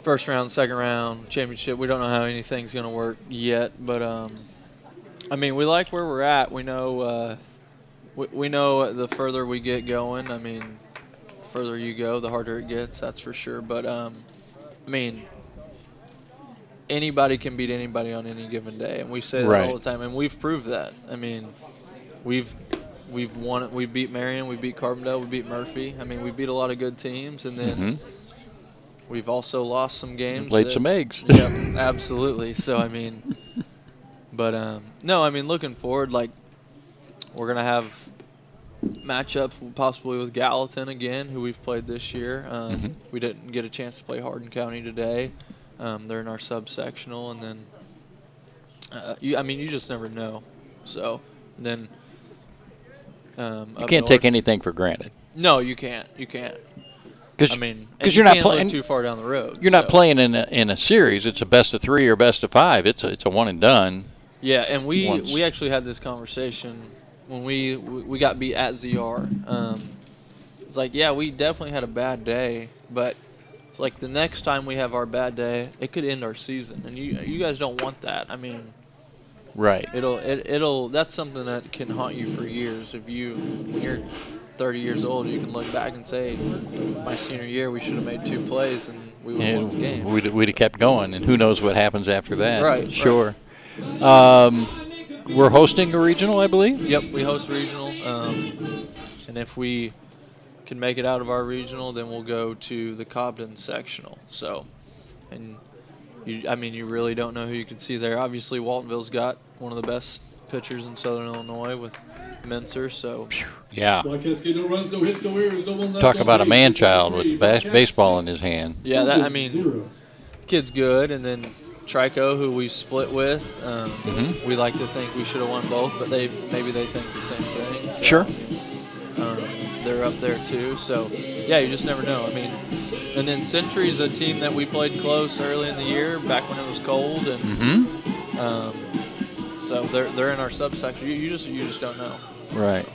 first round, second round, championship. We don't know how anything's going to work yet. But, I mean, we like where we're at. We know we know the further we get going, I mean, the further you go, the harder it gets, that's for sure. But, I mean, anybody can beat anybody on any given day. And we say that all the time. And we've proved that. I mean, we've won it. We beat Marion, we beat Carbondale, we beat Murphy. I mean, we beat a lot of good teams, and then we've also lost some games.
Laid some eggs.
Yeah, absolutely. So I mean, but no, I mean, looking forward, like we're gonna have matchups possibly with Gallatin again, who we've played this year. We didn't get a chance to play Hardin County today. They're in our sub-sectional, and then you just never know. So then.
You can't take anything for granted.
No, you can't. You can't.
Because you're not playing
too far down the road.
You're not playing in a series. It's a best of 3 or best of 5. It's a one and done.
Yeah, and we actually had this conversation when we got beat at ZR. It's like, yeah, we definitely had a bad day, but like the next time we have our bad day, it could end our season, and you guys don't want that. I mean.
Right.
It'll that's something that can haunt you for years. When you're 30 years old, you can look back and say, my senior year, we should have made 2 plays and we would have won the game.
We'd have kept going, and who knows what happens after that.
Right.
Sure. Right. We're hosting a regional, I believe.
Yep, we host regional. And if we can make it out of our regional, then we'll go to the Cobden sectional. So, and you really don't know who you can see there. Obviously, Waltonville's got one of the best pitchers in Southern Illinois with Mincer. So,
yeah.
Blackcats get no runs, no hits, no errors, no one left.
Talk about a man-child with the baseball in his hand.
Yeah, kid's good. And then Trico, who we split with, we like to think we should have won both, but maybe they think the same thing. So,
sure.
They're up there too. So, yeah, you just never know. I mean, and then Century's a team that we played close early in the year, back when it was cold, and so they're in our subsection. You just don't know.
Right.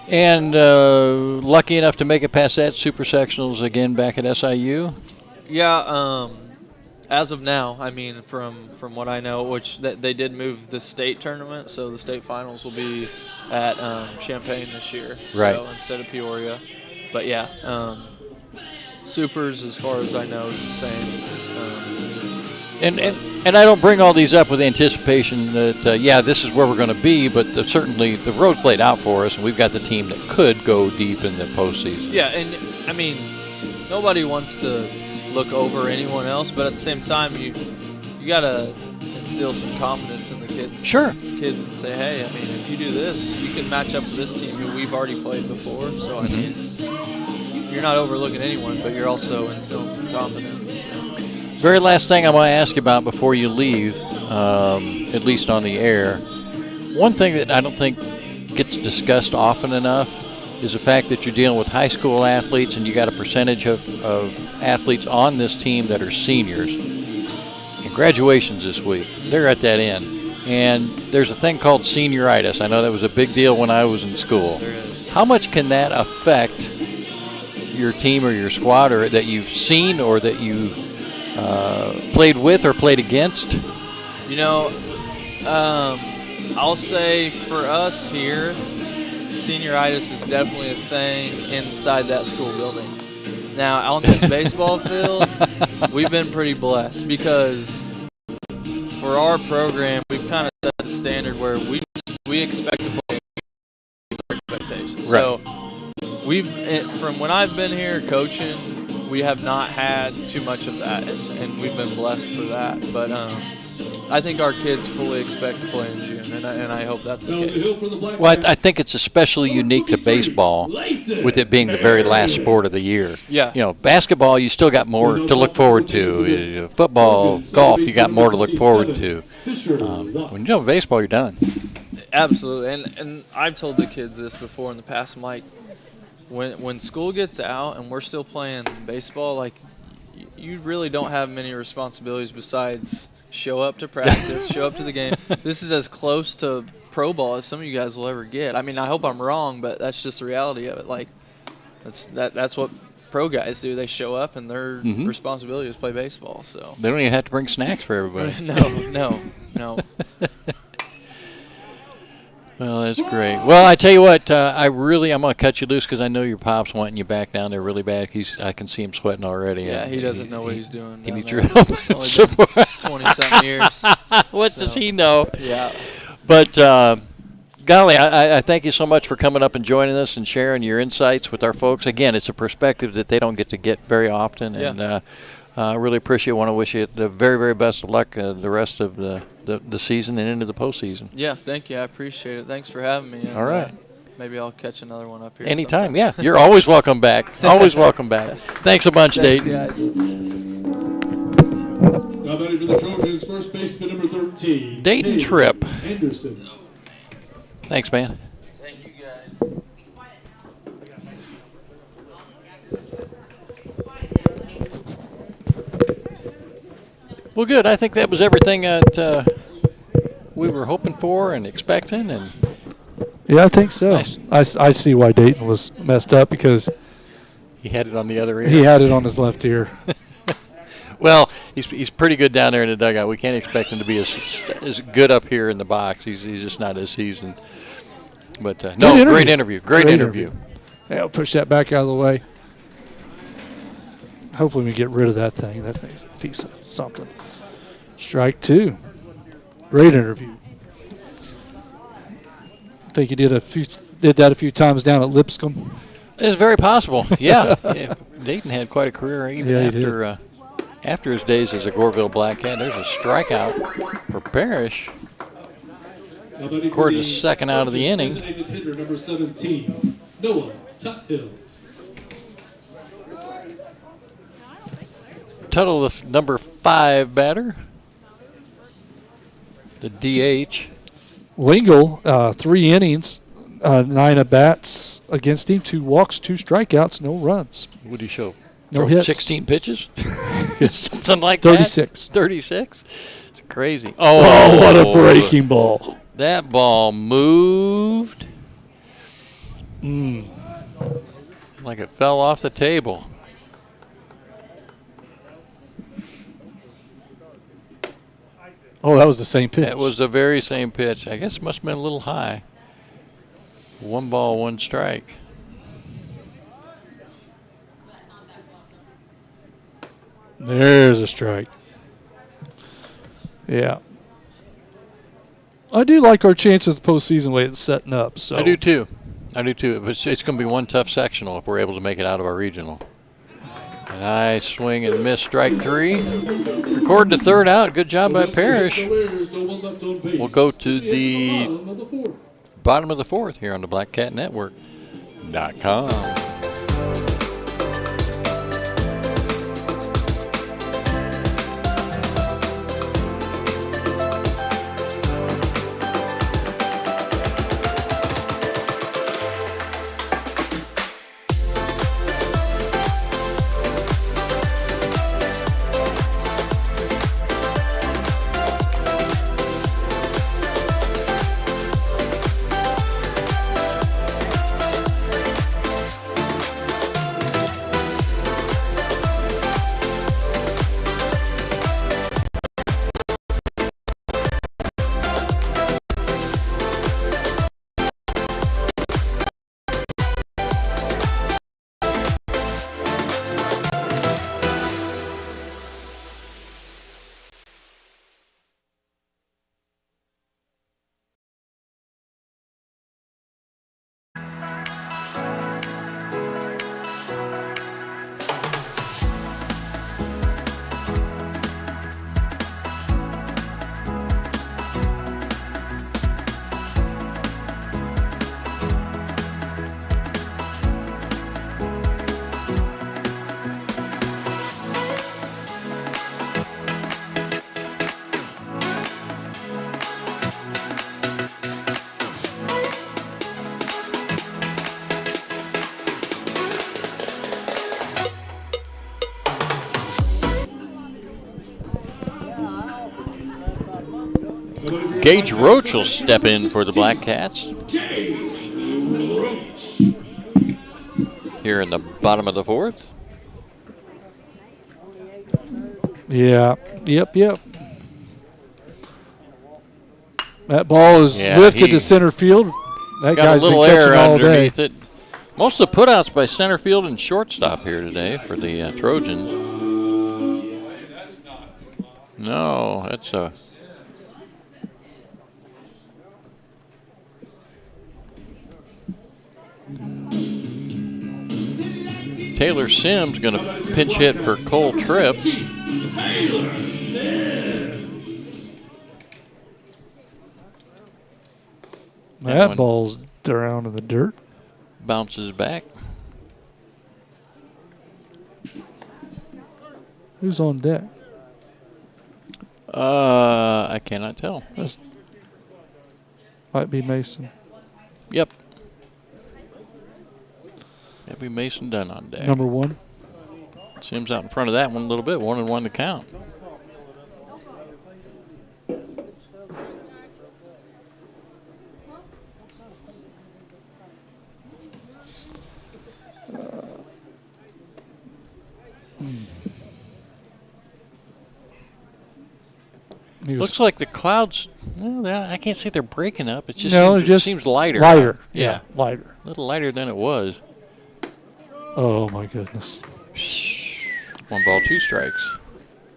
And lucky enough to make it past that super sectionals again back at SIU.
Yeah. As of now, I mean, from what I know, which they did move the state tournament, so the state finals will be at Champaign this year,
right?
So instead of Peoria. But yeah, Supers, as far as I know, is the same.
And I don't bring all these up with anticipation that this is where we're going to be, but certainly the road's laid out for us, and we've got the team that could go deep in the postseason.
Yeah, and I mean, nobody wants to look over anyone else, but at the same time, you gotta instill some confidence in the kids.
Sure.
Kids and say, hey, I mean, if you do this, you can match up with this team who we've already played before. So I mean, you're not overlooking anyone, but you're also instilling some confidence. So.
Very last thing I want to ask you about before you leave, at least on the air. One thing that I don't think gets discussed often enough is the fact that you're dealing with high school athletes, and you got a percentage of athletes on this team that are seniors. And graduations this week, they're at that end. And there's a thing called senioritis. I know that was a big deal when I was in school.
There is.
How much can that affect your team or your squad, or that you've seen or that you played with or played against?
You know, I'll say for us here, senioritis is definitely a thing inside that school building. Now, on this baseball field, we've been pretty blessed because for our program, we've kind of set the standard where we expect to play expectations.
Right.
So from when I've been here coaching, we have not had too much of that, and we've been blessed for that. But I think our kids fully expect to play in June, and I hope that's the case.
Well, I think it's especially unique to baseball, with it being the very last sport of the year.
Yeah.
You know, basketball, you still got more to look forward to. Football, golf, you got more to look forward to. When you know baseball, you're done.
Absolutely, and I've told the kids this before in the past. I'm like, when school gets out and we're still playing baseball, like, you really don't have many responsibilities besides show up to practice, show up to the game. This is as close to pro ball as some of you guys will ever get. I mean, I hope I'm wrong, but that's just the reality of it. Like, that's what pro guys do. They show up, and their responsibility is play baseball. So
they don't even have to bring snacks for everybody.
No.
Well, that's great. Well, I tell you what, I'm going to cut you loose because I know your pop's wanting you back down there really bad. I can see him sweating already.
Yeah, he doesn't know what he's doing.
He needs your help.
20-something years.
What does he know?
Yeah.
But, golly, I thank you so much for coming up and joining us and sharing your insights with our folks. Again, it's a perspective that they don't get to get very often. And I really appreciate it. I want to wish you the very, very best of luck the rest of the season and into the postseason.
Yeah, thank you. I appreciate it. Thanks for having me. And,
all right.
Maybe I'll catch another one up here.
Anytime,
sometime.
yeah. You're always welcome back. Always welcome back. Thanks a bunch, Dayton.
Now batting for the Trojans, first baseman number 13.
Dayton Tripp.
Anderson.
Thanks, man.
Thank you, guys.
Well, good. I think that was everything that we were hoping for and expecting. And
yeah, I think so.
Nice.
I see why Dayton was messed up because
he had it on the other ear.
he had it on his left ear.
Well, he's pretty good down there in the dugout. We can't expect him to be as good up here in the box. He's just not as seasoned. But great interview. Great interview.
Yeah, I'll push that back out of the way. Hopefully we get rid of that thing. That thing's a piece of something. Strike two. Great interview. I think he did that a few times down at Lipscomb.
It's very possible. Yeah. Dayton had quite a career even after his days as a Goreville Blackcat. There's a strikeout for Parrish. Recorded the second out of the inning.
Designated hitter number 17, Noah Tuthill.
Tuttle, the number 5 batter. The DH.
Lingle, 3 innings, 9 at-bats against him, 2 walks, 2 strikeouts, no runs.
What did he show?
No hits.
16 pitches? Something like
36.
that? 36. It's crazy.
Oh, what a breaking ball.
That ball moved like it fell off the table.
Oh, that was the same pitch.
That was the very same pitch. I guess it must have been a little high. 1 ball, 1 strike.
There's a strike. Yeah. I do like our chances of the postseason the way it's setting up. So
I do too. It's going to be one tough sectional if we're able to make it out of our regional. A nice swing and miss, strike 3. Record the 3rd out. Good job by Parrish. We'll go to the bottom of the 4th here on the BlackCatNetwork.com. Gage Roach will step in for the Blackcats here in the bottom of the 4th.
Yeah. Yep. That ball is lifted to center field. That
got
guy's
a little
been catching
air
all
underneath
day.
it. Most of the putouts by center field and shortstop here today for the Trojans. No, that's a... Taylor Sims going to pinch hit for Cole Tripp.
That ball's down in the dirt.
Bounces back.
Who's on deck?
I cannot tell.
Might be Mason.
Yep. That'd be Mason Dunn on deck.
Number 1.
Sims out in front of that one a little bit. 1-1 to count. Looks like the clouds, well, I can't say they're breaking up. It just seems lighter.
Lighter. Yeah, lighter.
A little lighter than it was.
Oh, my goodness.
1 ball, 2 strikes.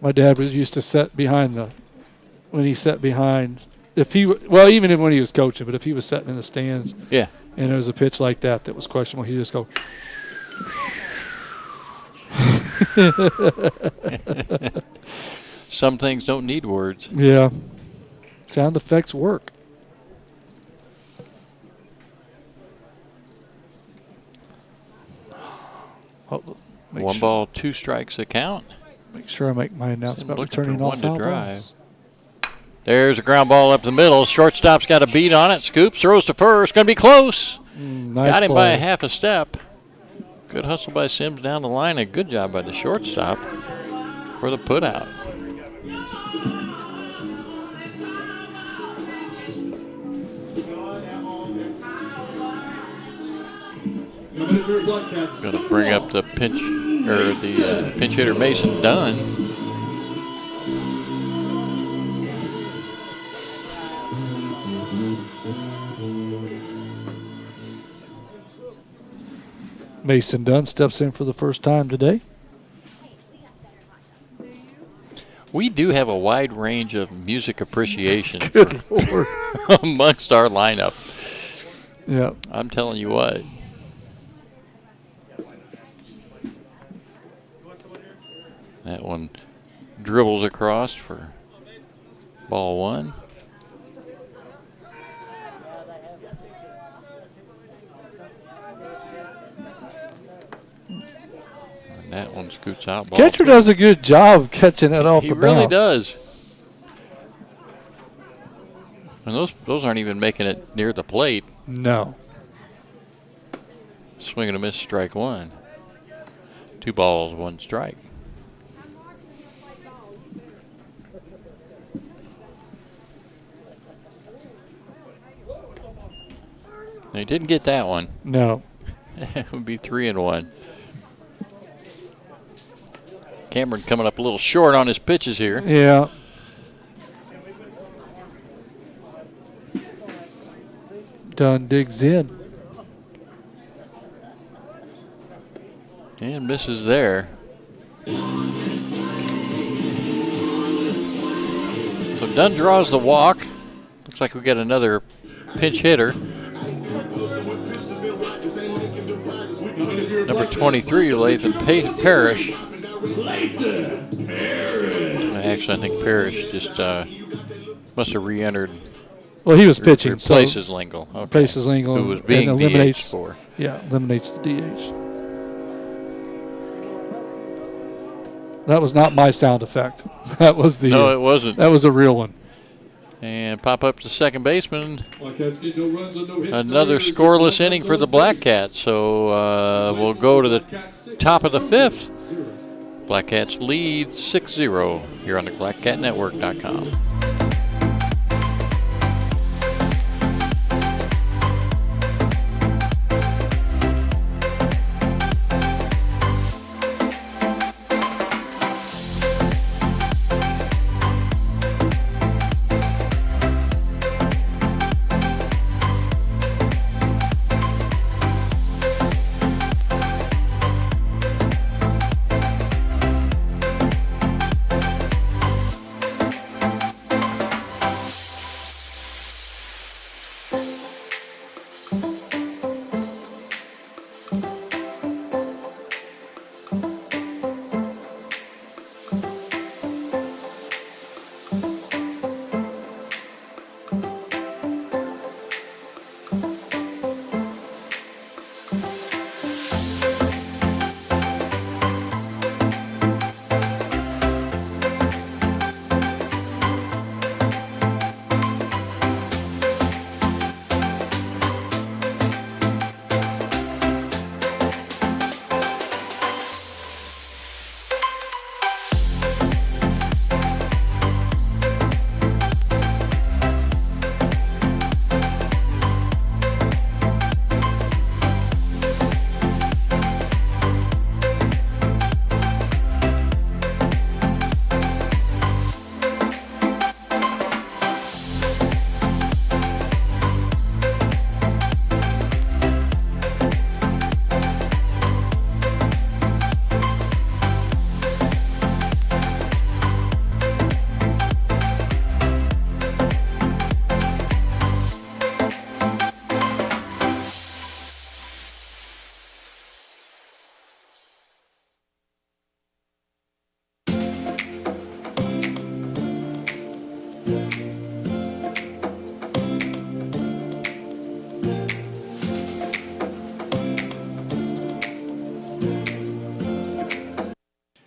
My dad used to set behind when he set behind, even when he was coaching, but if he was sitting in the stands,
yeah,
and there was a pitch like that was questionable, he'd just go.
Some things don't need words.
Yeah. Sound effects work.
One ball, 2 strikes a count.
Make sure I make my announcement returning off foul balls.
There's a ground ball up the middle. Shortstop's got a beat on it. Scoops, throws to first. Going to be close.
Nice
got him
play.
by a half a step. Good hustle by Sims down the line. A good job by the shortstop for the putout. Going to bring up the pinch hitter Mason Dunn.
Mason Dunn steps in for the first time today.
We do have a wide range of music appreciation
Good Lord.
amongst our lineup.
Yeah.
I'm telling you what. That one dribbles across for ball one. And that one scoots out. Ball
Catcher
two.
does a good job catching it off the bounce.
He really does. And those aren't even making it near the plate.
No.
Swing and a miss, strike one. 2 balls, 1 strike. He didn't get that one.
No.
It would be 3-1. Cameron coming up a little short on his pitches here.
Yeah. Dunn digs in.
And misses there. So Dunn draws the walk. Looks like we got another pinch hitter. Number 23, Lathan Parrish. Actually, I think Parrish just must have re-entered.
Well, he was pitching.
Replaces Lingle. Okay.
Replaces Lingle.
Who was being
eliminates,
DH for.
Yeah, eliminates the DH. That was not my sound effect. That was the.
No, it wasn't.
That was a real one.
And pop up to second baseman.
Blackcats get no runs on no hits.
Another scoreless inning for the Blackcats. So we'll go to the top of the 5th. Blackcats lead 6-0 here on the BlackCatNetwork.com.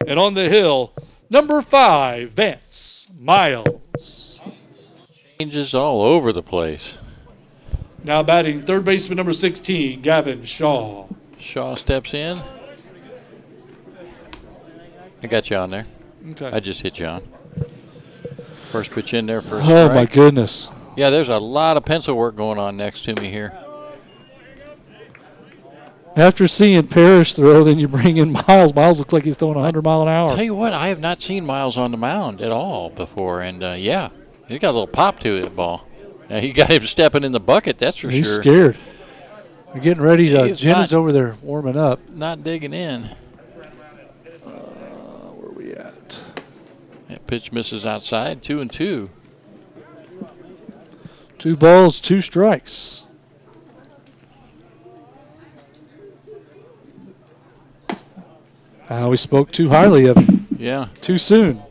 And on the hill, number 5, Vance Miles.
Changes all over the place.
Now batting third baseman number 16, Gavin Shaw.
Shaw steps in. I got you on there.
Okay.
I just hit you on. First pitch in there, first
Oh,
strike.
my goodness.
Yeah, there's a lot of pencil work going on next to me here.
After seeing Parrish throw, then you bring in Miles. Miles looks like he's throwing 100 mile an hour.
Tell you what, I have not seen Miles on the mound at all before, and yeah, he's got a little pop to it, ball. Now he got him stepping in the bucket, that's for
He's
sure.
He's scared. We're getting ready to.
Jenna's
over there warming up.
Not digging in.
Where are we at?
That pitch misses outside, 2-2.
2 balls, 2 strikes. We spoke too highly of him.
Yeah.
Too soon.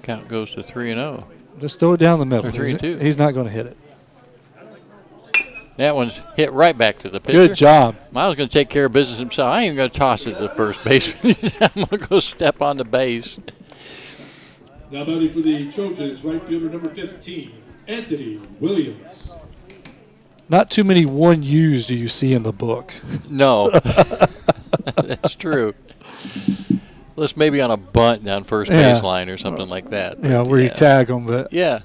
Count goes to 3-0.
Just throw it down the middle.
Or 3-2.
He's not going to hit it.
That one's hit right back to the pitcher.
Good job.
Miles going to take care of business himself. I ain't even going to toss it to the first baseman. I'm going to go step on the base.
Now batting for the Trojans, right fielder number 15, Anthony Williams.
Not too many 1Us do you see in the book.
No. That's true. Unless maybe on a bunt down first baseline or something like that.
Yeah, where you tag them. But
yeah.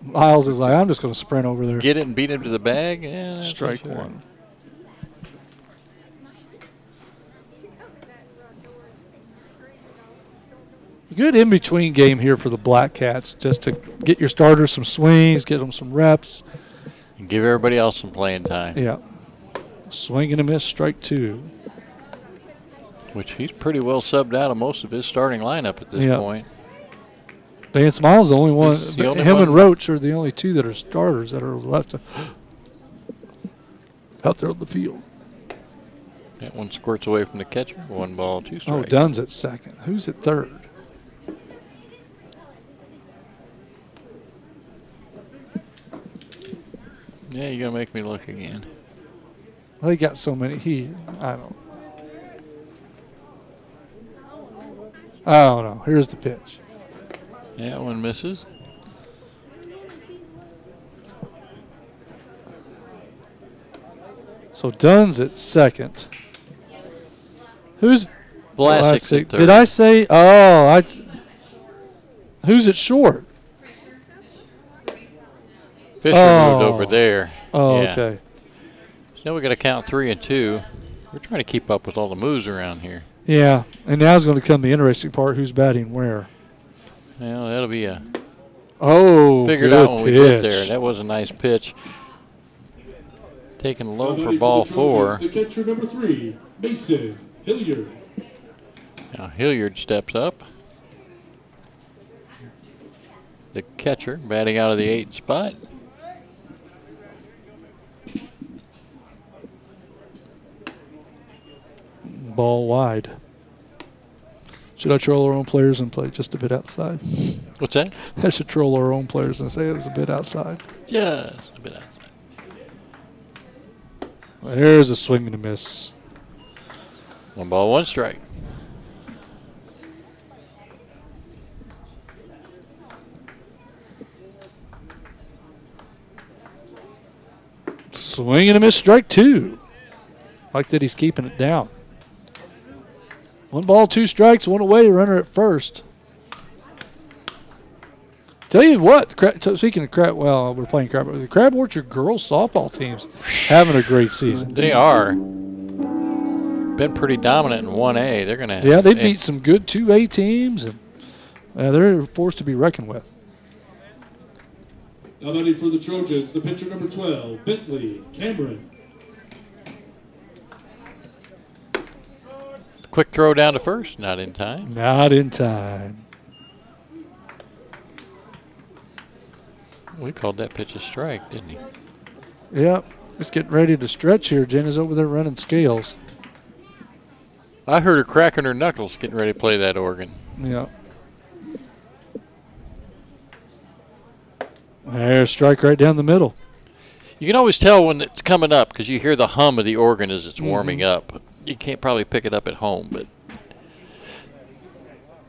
Miles is like, I'm just going to sprint over there.
Get it and beat him to the bag. Yeah,
strike one. Good in-between game here for the Blackcats, just to get your starters some swings, get them some reps.
And give everybody else some playing time.
Yeah. Swing and a miss, strike 2.
Which he's pretty well subbed out of most of his starting lineup at this point.
Vance Miles is the only one. Him and Roach are the only 2 that are starters that are left out there on the field.
That one squirts away from the catcher. 1 ball, 2 strikes.
Oh, Dunn's at second. Who's at third?
Yeah, you're going to make me look again.
Well, he got so many. I don't know. Here's the pitch.
That one misses.
So Dunn's at second. Who's
Vlasic at third.
Did I say? Who's at short?
Fisher moved over there.
Oh, yeah. Okay.
So now we got to count 3 and 2. We're trying to keep up with all the moves around here.
Yeah, and now's going to come the interesting part: who's batting where?
Well, that'll be a.
Figured
out when
pitch.
we get there. That was a nice pitch. Taking low for ball 4.
The catcher number 3, Mason Hilliard.
Now Hilliard steps up. The catcher batting out of the 8th spot.
Ball wide. Should I troll our own players and play just a bit outside?
What's that?
I should troll our own players and say it was a bit outside.
Just a bit outside.
Well, there's a swing and a miss.
1 ball, 1 strike.
Swing and a miss, strike 2. Like that he's keeping it down. 1 ball, 2 strikes, 1 away, runner at first. Tell you what, speaking of crab, well, we're playing crab. The Crab Orchard girls softball team's having a great season.
They are. Been pretty dominant in 1A. They're going to.
Yeah, they beat some good 2A teams, and they're a force to be reckoned with.
Now batting for the Trojans, the pitcher number 12, Bentley Cameron.
Quick throw down to first. Not in time.
Not in time.
We called that pitch a strike, didn't he?
Yep. Just getting ready to stretch here. Jenna's over there running scales.
I heard her cracking her knuckles getting ready to play that organ.
Yeah. There's a strike right down the middle.
You can always tell when it's coming up because you hear the hum of the organ as it's warming up. You can't probably pick it up at home, but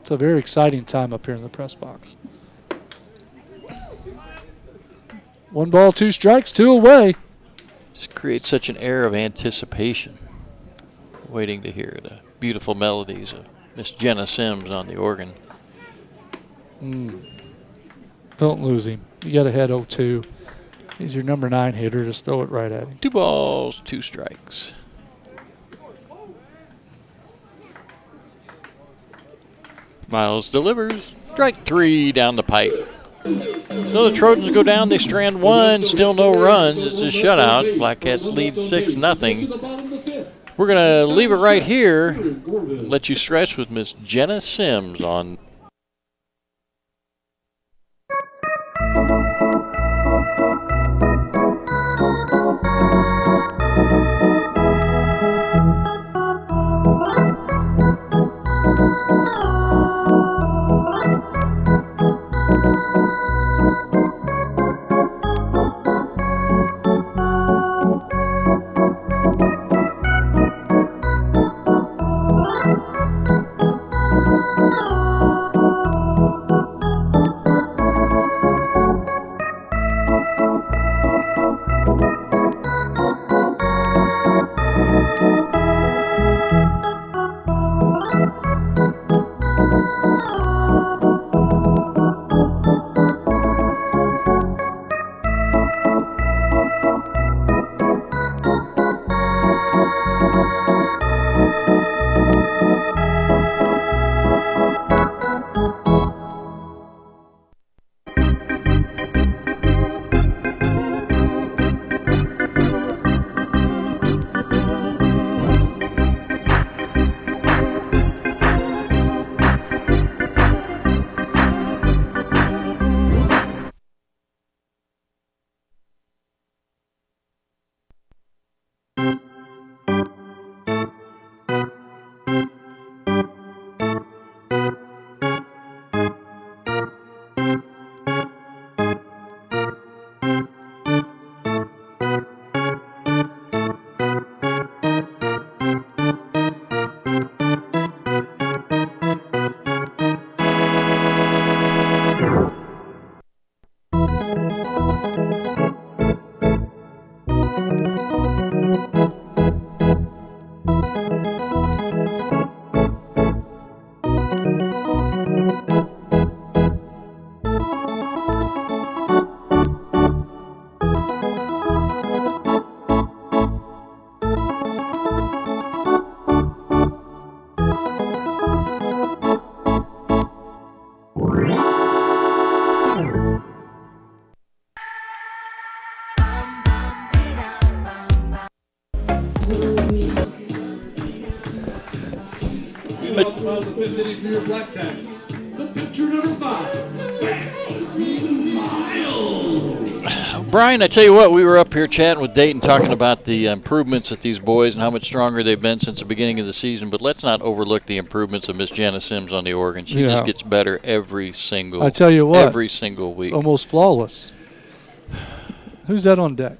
it's a very exciting time up here in the press box. 1 ball, 2 strikes, 2 away.
Just creates such an air of anticipation. Waiting to hear the beautiful melodies of Miss Jenna Sims on the organ.
Don't lose him. You got to head 0-2. He's your number 9 hitter. Just throw it right at him.
2 balls, 2 strikes. Miles delivers. Strike 3 down the pipe. So the Trojans go down. They strand one. Still no runs. It's a shutout. Blackcats lead 6-0. We're going to leave it right here. Let you stretch with Miss Jenna Sims on.
About the fifth inning for your Blackcats. The pitcher number 5, Miles.
Brian, I tell you what, we were up here chatting with Dayton talking about the improvements of these boys and how much stronger they've been since the beginning of the season, but let's not overlook the improvements of Miss Jenna Sims on the organ. She just gets better every single
I tell you what,
every single week.
Almost flawless. Who's that on deck?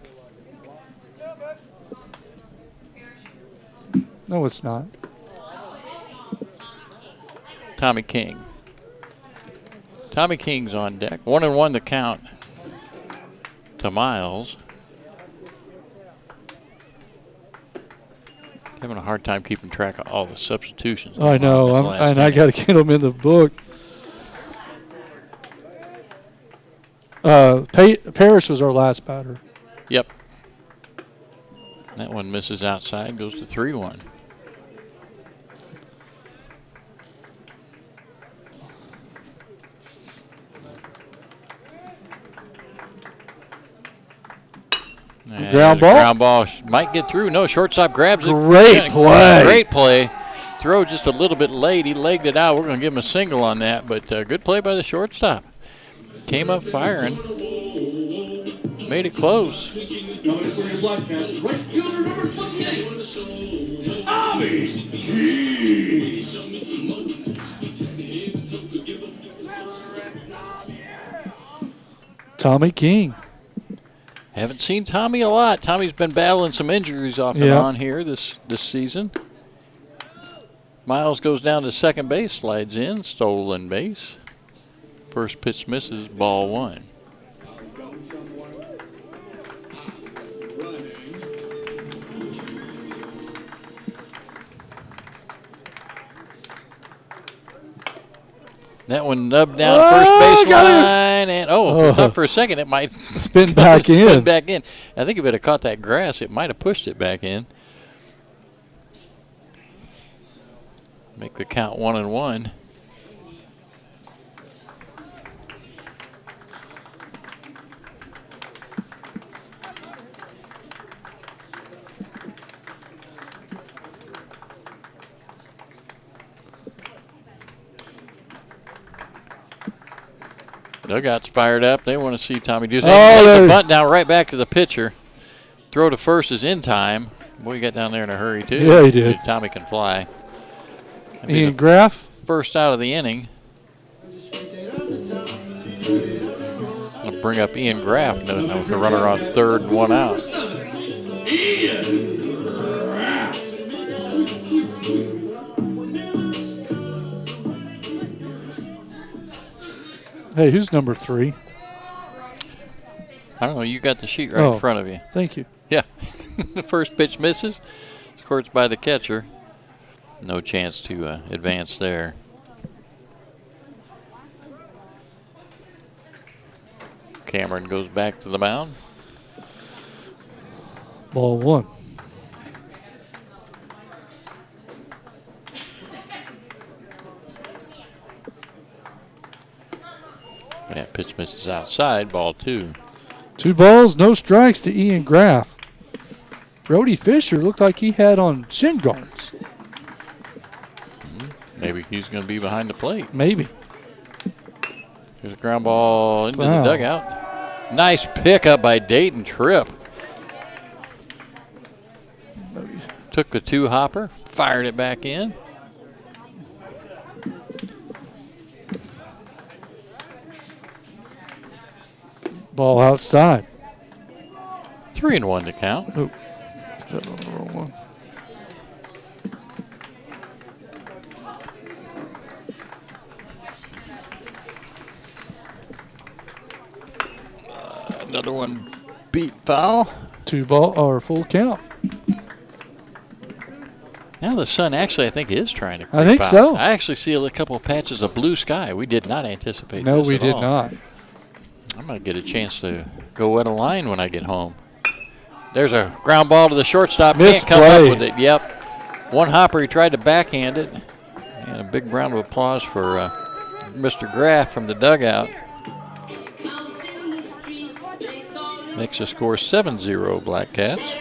No, it's not.
Tommy King. Tommy King's on deck. 1-1 the count to Miles. Having a hard time keeping track of all the substitutions.
I know, I got to get them in the book. Parrish was our last batter.
Yep. That one misses outside, goes to 3-1.
Ground ball?
Ground ball might get through. No, shortstop grabs it.
Great play.
Great play. Throw just a little bit late. He legged it out. We're going to give him a single on that, but good play by the shortstop. Came up firing. Made it close.
Right fielder number 28, Tommy King.
Tommy King.
Haven't seen Tommy a lot. Tommy's been battling some injuries off and on here this season. Miles goes down to second base, slides in, stolen base. First pitch misses, ball 1. That one nubbed down first baseline, and I thought for a second it might
spin back in.
I think if it had caught that grass, it might have pushed it back in. Make the count 1-1. Dugout's fired up. They want to see Tommy do something. Oh, the bunt down right back to the pitcher. Throw to first is in time. Boy, he got down there in a hurry, too.
Yeah, he did.
Tommy can fly.
Ian Graff.
First out of the inning. I'll bring up Ian Graff with the runner on third and one out.
Hey, who's number 3?
I don't know. You got the sheet right in front of you.
Thank you.
Yeah. The first pitch misses. Scored by the catcher. No chance to advance there. Cameron goes back to the mound.
Ball 1.
Yeah, pitch misses outside. Ball 2.
2 balls, no strikes to Ian Graff. Brody Fisher looked like he had on shin guards.
Maybe he's going to be behind the plate.
Maybe.
There's a ground ball into the dugout. Nice pickup by Dayton Tripp. Took the 2-hopper, fired it back in.
Ball outside.
3-1 to count.
Oh, that on the wrong one.
Another one beat foul.
2 ball or full count.
Now the sun actually, I think, is trying to creep
I think
out.
so.
I actually see a couple of patches of blue sky. We did not anticipate
No,
this
we
at
did
all.
not.
I'm going to get a chance to go wet a line when I get home. There's a ground ball to the shortstop. Can't come up with it. Yep. 1 hopper. He tried to backhand it. And a big round of applause for Mr. Graff from the dugout. Makes the score 7-0 Blackcats.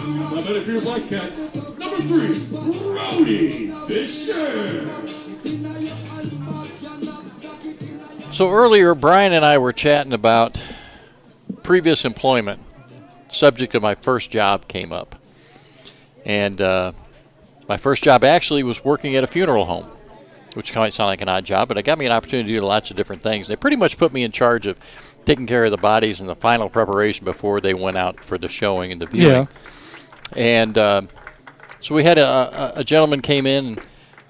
Now better for your Blackcats, number 3, Brody Fisher.
So earlier, Brian and I were chatting about previous employment. Subject of my first job came up. And my first job actually was working at a funeral home, which might sound like an odd job, but it got me an opportunity to do lots of different things. They pretty much put me in charge of taking care of the bodies and the final preparation before they went out for the showing and the viewing.
Yeah.
And so we had a gentleman came in,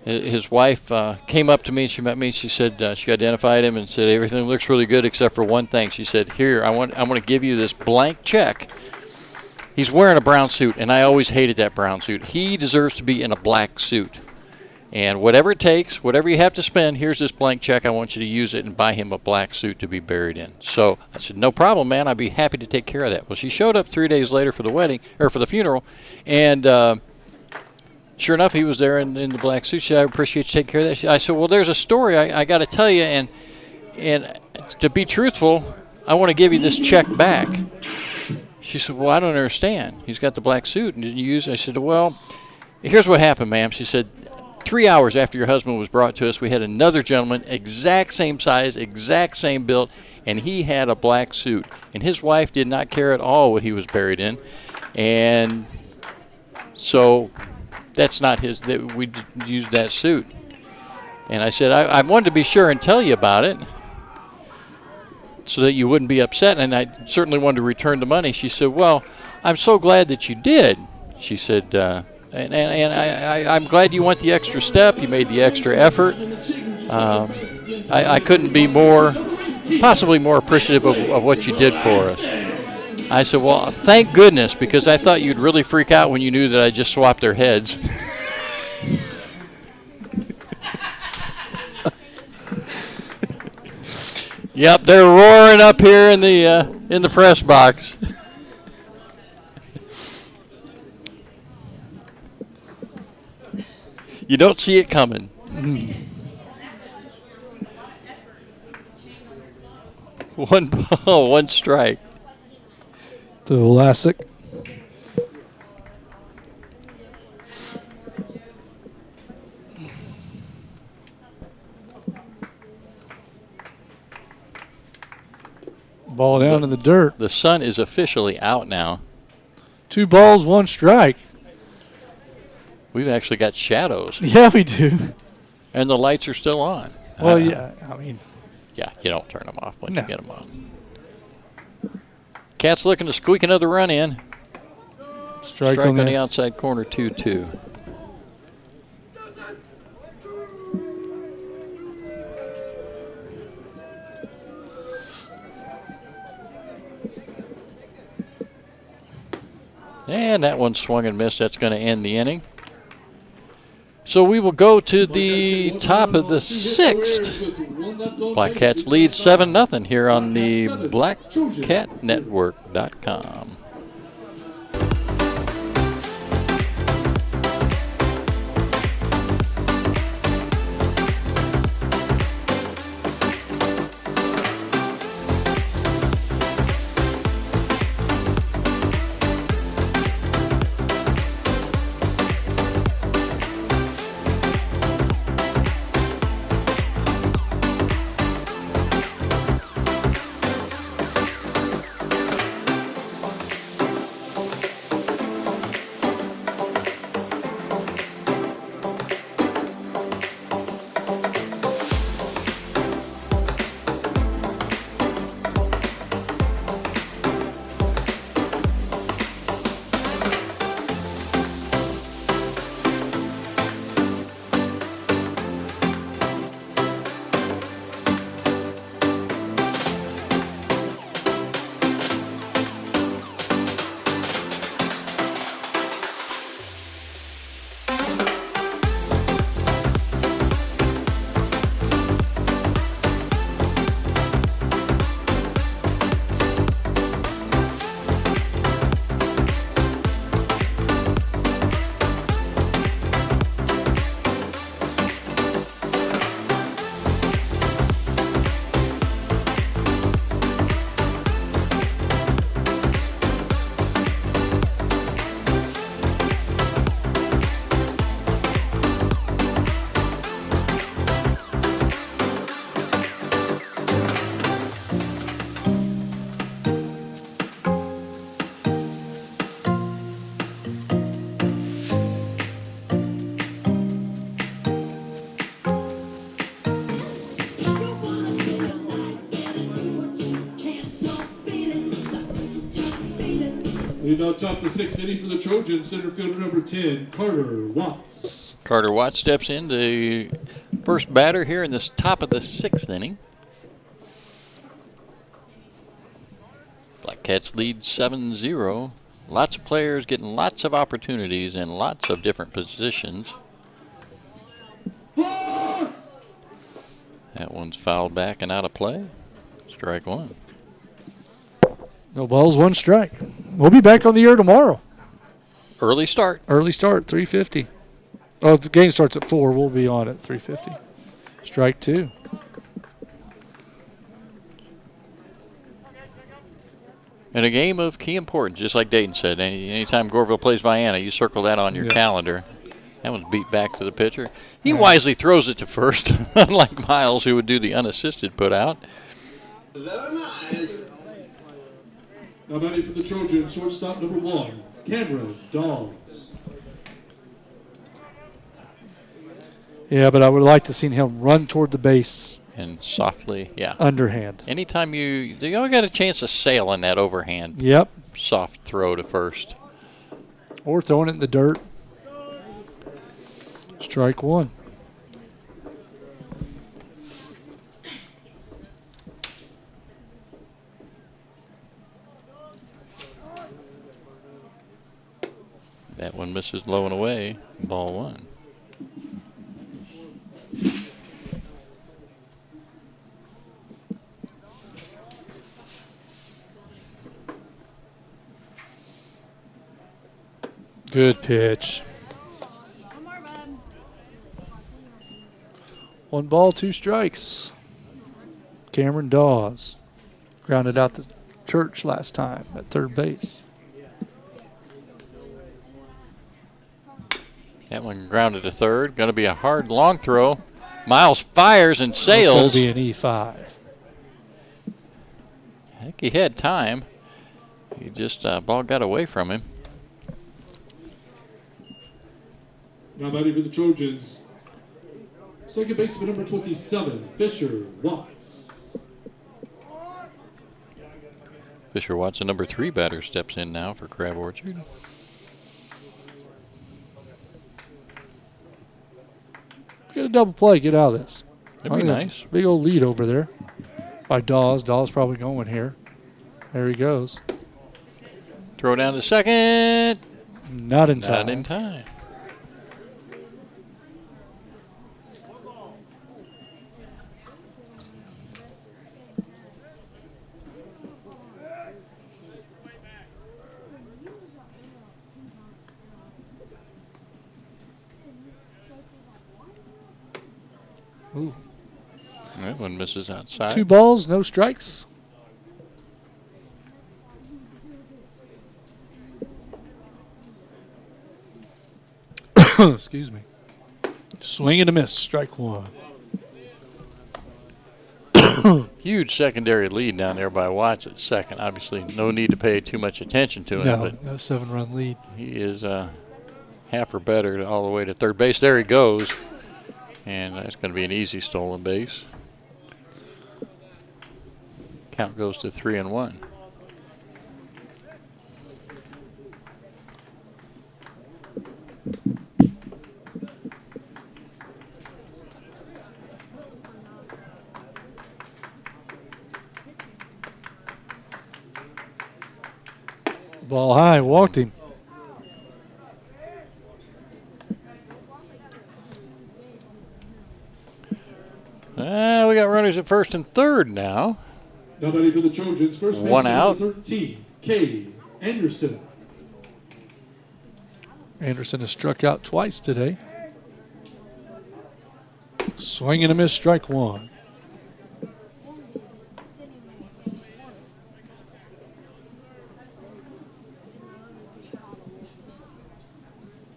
and his wife came up to me. She met me. She said she identified him and said everything looks really good except for one thing. She said, "Here, I want to give you this blank check." He's wearing a brown suit, and I always hated that brown suit. He deserves to be in a black suit. And whatever it takes, whatever you have to spend, here's this blank check. I want you to use it and buy him a black suit to be buried in. So I said, no problem, man. I'd be happy to take care of that. Well, she showed up 3 days later for the wedding, or for the funeral, and sure enough, he was there in the black suit. She said, I appreciate you taking care of that. I said, well, there's a story I got to tell you, and to be truthful, I want to give you this check back. She said, well, I don't understand. He's got the black suit, and didn't you use it? I said, well, here's what happened, ma'am. She said, 3 hours after your husband was brought to us, we had another gentleman, exact same size, exact same build, and he had a black suit. And his wife did not care at all what he was buried in. And so that's not his, we used that suit. And I said, I wanted to be sure and tell you about it so that you wouldn't be upset, and I certainly wanted to return the money. She said, well, I'm so glad that you did. She said, I'm glad you went the extra step. You made the extra effort. I couldn't be possibly more appreciative of what you did for us. I said, well, thank goodness, because I thought you'd really freak out when you knew that I just swapped their heads. Yep, they're roaring up here in the press box. You don't see it coming. One ball, one strike.
To Vlasic. Ball down in the dirt.
The sun is officially out now.
2 balls, 1 strike.
We've actually got shadows.
Yeah, we do.
And the lights are still on.
Well, yeah, I mean.
Yeah, you don't turn them off once you get them on. Cats looking to squeak another run in.
Strike
on the outside corner, 2-2. And that one swung and missed. That's going to end the inning. So we will go to the top of the 6th. Blackcats lead 7-0 here on the BlackCatNetwork.com.
We now top the 6th inning for the Trojans. Center fielder number 10, Carter Watts.
Carter Watts steps in, the first batter here in this top of the 6th inning. Blackcats lead 7-0. Lots of players getting lots of opportunities in lots of different positions. That one's fouled back and out of play. Strike 1.
No balls, 1 strike. We'll be back on the air tomorrow.
Early start.
Early start, 3:50. Oh, the game starts at 4. We'll be on at 3:50. Strike 2.
And a game of key importance, just like Dayton said. Anytime Goreville plays Vienna, you circle that on your calendar. That one's beat back to the pitcher. He wisely throws it to first, unlike Miles, who would do the unassisted put out.
Now batting for the Trojans, shortstop number 1, Cameron Dawes.
Yeah, but I would like to see him run toward the base.
And softly,
Underhand.
Anytime you all got a chance to sail in that overhand.
Yep.
Soft throw to first.
Or throwing it in the dirt. Strike 1.
That one misses low and away. Ball 1.
Good pitch. 1 ball, 2 strikes. Cameron Dawes grounded out the church last time at third base.
That one grounded to third. Going to be a hard, long throw. Miles fires and sails.
It's going to be an E5.
That think he had time. He just ball got away from him.
Now batting for the Trojans, second baseman number 27, Fisher Watts.
Fisher Watts, the number 3 batter, steps in now for Crab Orchard.
Get a double play. Get out of this.
That'd be nice.
Big old lead over there by Dawes. Dawes probably going here. There he goes.
Throw down to second.
Not in time.
Not in time.
Ooh.
That one misses outside.
2 balls, no strikes. Excuse me. Swing and a miss. Strike 1.
Huge secondary lead down there by Watts at second. Obviously, no need to pay too much attention to him. But
no 7-run lead.
he is half or better all the way to third base. There he goes. And that's going to be an easy stolen base. Count goes to 3-1.
Ball high, walked him.
We got runners at first and third now.
Nobody for the Trojans. First baseman
One out.
number 13, K. Anderson.
Anderson has struck out twice today. Swing and a miss, strike 1.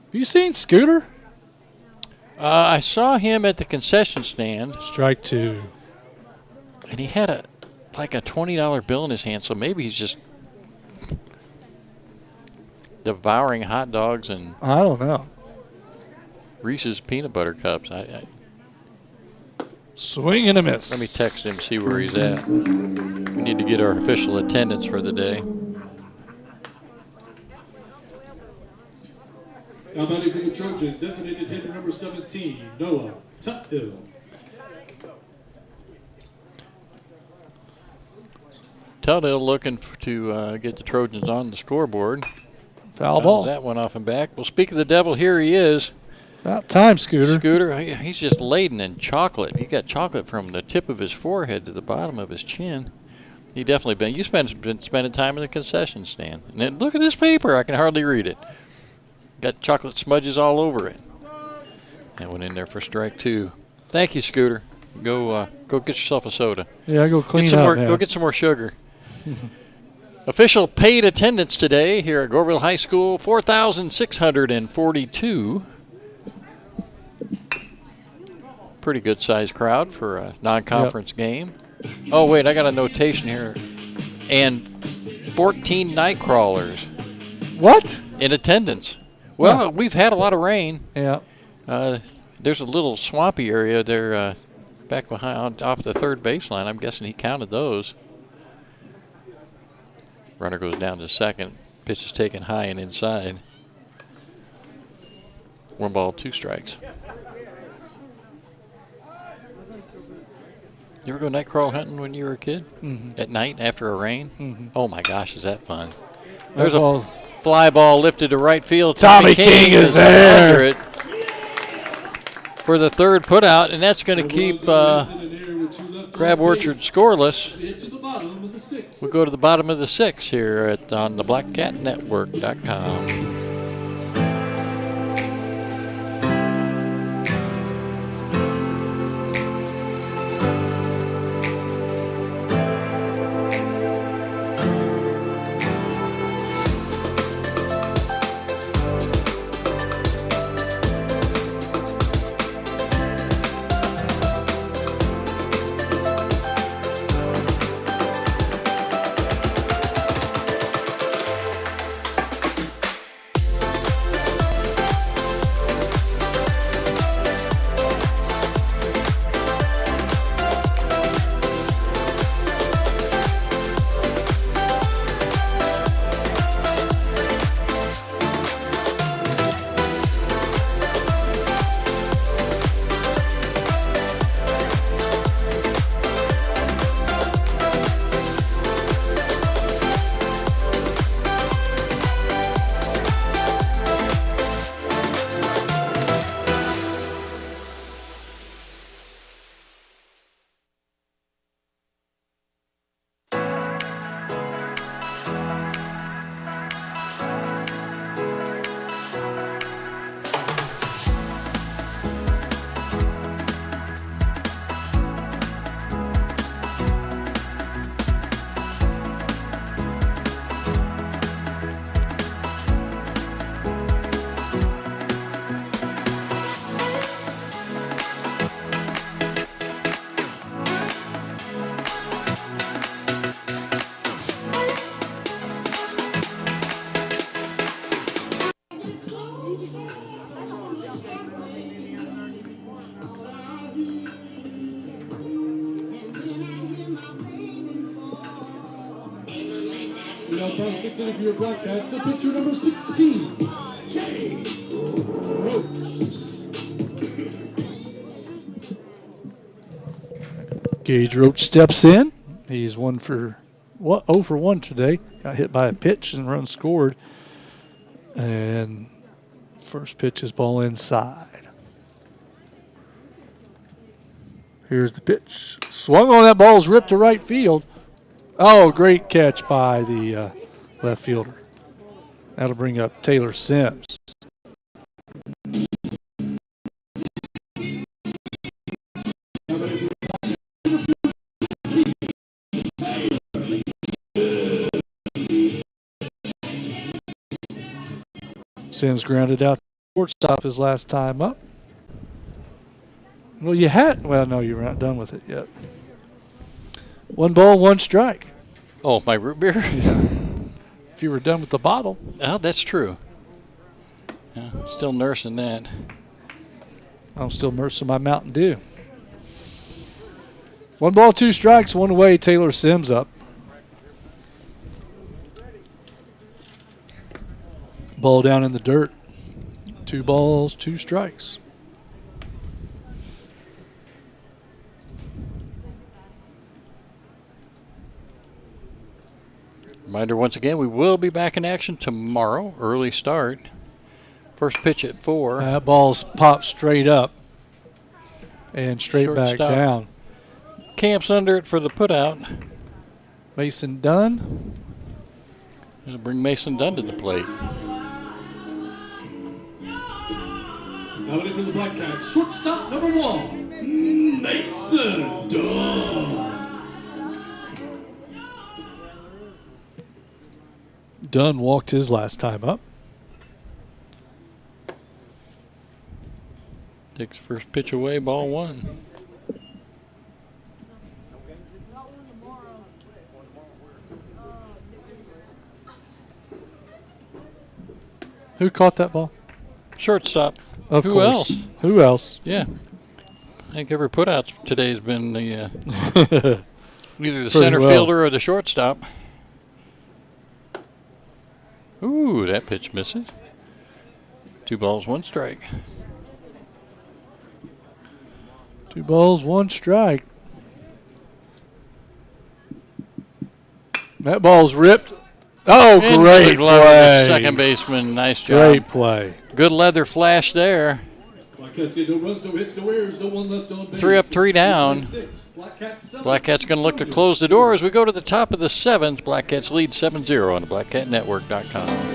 Have you seen Scooter?
I saw him at the concession stand.
Strike 2.
And he had like a $20 bill in his hand, so maybe he's just devouring hot dogs and
I don't know.
Reese's peanut butter cups.
Swing and a miss.
Let me text him, see where he's at. We need to get our official attendance for the day.
Now batting for the Trojans, designated hitter number 17, Noah Tuthill.
Tuthill looking to get the Trojans on the scoreboard.
Foul ball.
That one off and back. Well, speak of the devil, here he is.
About time, Scooter.
Scooter, he's just laden in chocolate. He got chocolate from the tip of his forehead to the bottom of his chin. He definitely been. You've been spending time in the concession stand. And then look at this paper. I can hardly read it. Got chocolate smudges all over it. That went in there for strike 2. Thank you, Scooter. Go get yourself a soda.
Yeah, go clean up now.
Go get some more sugar. Official paid attendance today here at Goreville High School, 4,642. Pretty good sized crowd for a non-conference game. Oh, wait, I got a notation here. And 14 night crawlers.
What?
In attendance. Well, we've had a lot of rain.
Yeah.
There's a little swampy area there back behind off the third baseline. I'm guessing he counted those. Runner goes down to second. Pitch is taken high and inside. 1 ball, 2 strikes. You ever go night crawl hunting when you were a kid?
Mm-hmm.
At night after a rain?
Mm-hmm.
Oh my gosh, is that fun? There's a
ball.
Fly ball lifted to right field.
Tommy King is there.
Under it for the third putout, and that's going to keep Crab Orchard scoreless. We'll go to the bottom of the 6 here on the BlackCatNetwork.com.
Now, from 6 inning for your Blackcats, the pitcher number 16, Gage Roach.
Gage Roach steps in. He's 0 for 1 today. Got hit by a pitch and run scored. And first pitch is ball inside. Here's the pitch. Swung on, that ball's ripped to right field. Oh, great catch by the left fielder. That'll bring up Taylor Sims. Sims grounded out shortstop his last time up. Well, no, you were not done with it yet. 1 ball, 1 strike.
Oh, my root beer?
Yeah. If you were done with the bottle.
Oh, that's true. Yeah, still nursing that.
I'm still nursing my Mountain Dew. 1 ball, 2 strikes, 1 away. Taylor Sims up. Ball down in the dirt. 2 balls, 2 strikes.
Reminder once again, we will be back in action tomorrow. Early start. First pitch at 4.
That ball's popped straight up and straight back down.
Camps under it for the putout.
Mason Dunn.
It'll bring Mason Dunn to the plate.
Now ready for the Blackcats, shortstop number 1, Mason Dunn.
Dunn walked his last time up.
Takes first pitch away, ball 1.
Who caught that ball?
Shortstop.
Of
Who
course.
else?
Who else?
Yeah. I think every putout today has been the either the
Pretty
center
well.
fielder or the shortstop. Ooh, that pitch misses. 2 balls, 1 strike.
2 balls, 1 strike. That ball's ripped. Oh,
Into
great
the glove of the
play.
second baseman, nice job.
Great play.
Good leather flash there.
Blackcats get no runs, no hits, no errors, no 1 left on base.
3 up, 3 down.
Blackcats
Blackcats going to look to close the door as we go to the top of the 7th. Blackcats lead 7-0 on the BlackCatNetwork.com.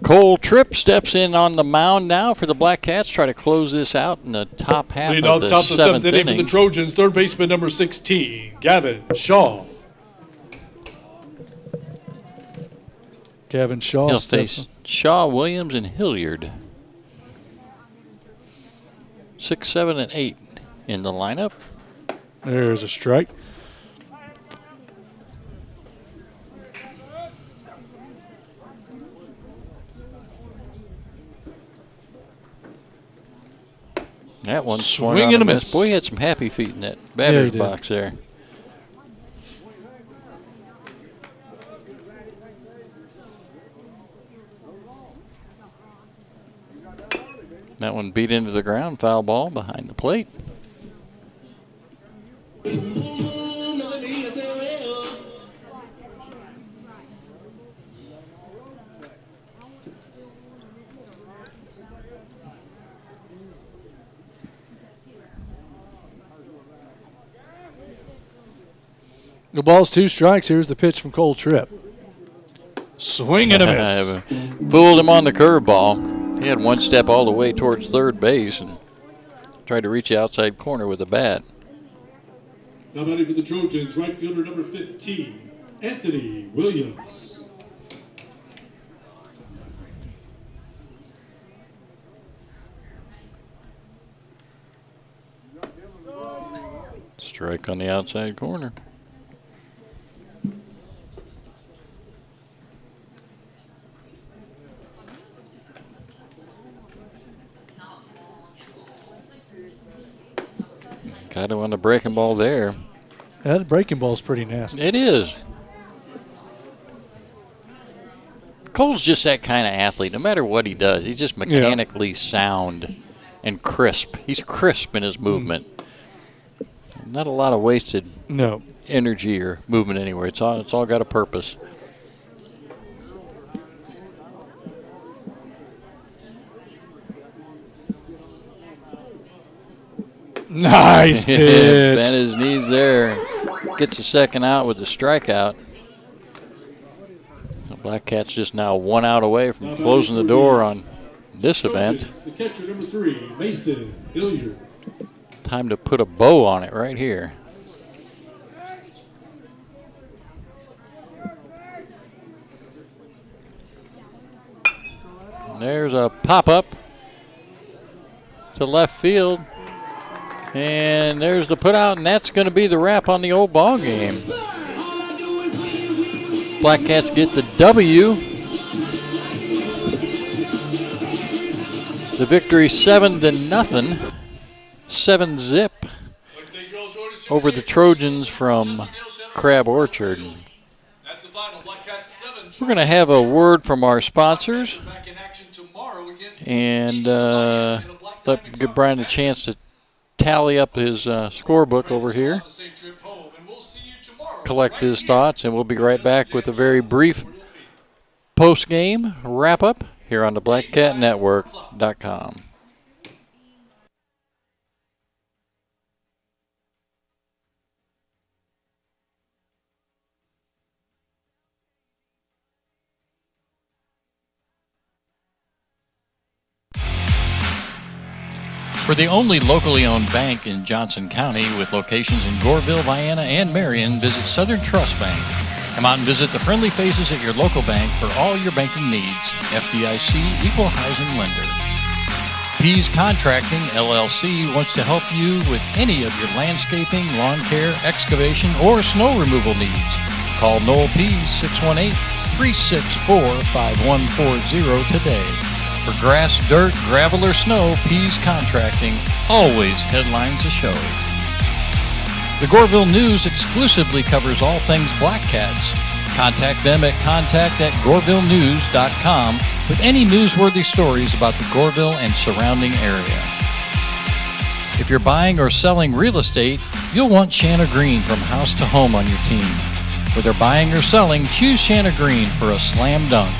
Cole Tripp steps in on the mound now for the Blackcats. Try to close this out in the top half
Leading
of
off
the
top of the seventh inning
inning.
for the Trojans, third baseman number 16, Gavin Shaw.
Gavin Shaw.
He'll face Shaw, Williams, and Hilliard. 6, 7, and 8 in the lineup.
There's a strike.
That one swung on a miss. Boy, he had some happy feet in that batter's box there. That one beat into the ground, foul ball behind the plate.
The ball's 2 strikes. Here's the pitch from Cole Tripp. Swing and a miss.
Fooled him on the curveball. He had one step all the way towards third base and tried to reach the outside corner with a bat.
Now batting for the Trojans, right fielder number 15, Anthony Williams.
Strike on the outside corner. Got him on the breaking ball there.
That breaking ball is pretty nasty.
It is. Cole's just that kind of athlete. No matter what he does, he's just mechanically sound and crisp. He's crisp in his movement. Not a lot of wasted energy or movement anywhere. It's all got a purpose.
Nice pitch.
Bent his knees there. Gets a second out with a strikeout. The Blackcats just now 1 out away from closing the door on this event.
The catcher number 3, Mason Hilliard.
Time to put a bow on it right here. There's a pop-up to left field. And there's the put-out, and that's going to be the wrap on the old ball game. Blackcats get the W. The victory 7-0. 7-zip over the Trojans from Crab Orchard. We're going to have a word from our sponsors and give Brian a chance to tally up his scorebook over here, collect his thoughts, and we'll be right back with a very brief post-game wrap-up here on the BlackCatNetwork.com.
We're the only locally owned bank in Johnson County with locations in Goreville, Vienna, and Marion. Visit Southern Trust Bank. Come out and visit the friendly faces at your local bank for all your banking needs. FDIC Equal Housing Lender. Pease Contracting, LLC wants to help you with any of your landscaping, lawn care, excavation, or snow removal needs. Call Noel Pease 618-364-5140 today. For grass, dirt, gravel, or snow, Pease Contracting always headlines the show. The Goreville News exclusively covers all things Blackcats. Contact them at contact@gorevillenews.com with any newsworthy stories about the Goreville and surrounding area. If you're buying or selling real estate, you'll want Shanna Green from House to Home on your team. Whether buying or selling, choose Shanna Green for a slam dunk.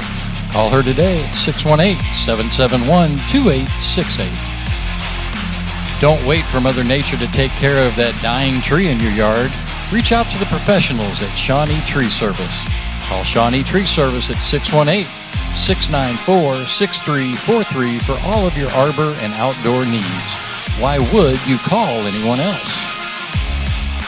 Call her today at 618-771-2868. Don't wait for Mother Nature to take care of that dying tree in your yard. Reach out to the professionals at Shawnee Tree Service. Call Shawnee Tree Service at 694-6343 for all of your arbor and outdoor needs. Why would you call anyone else?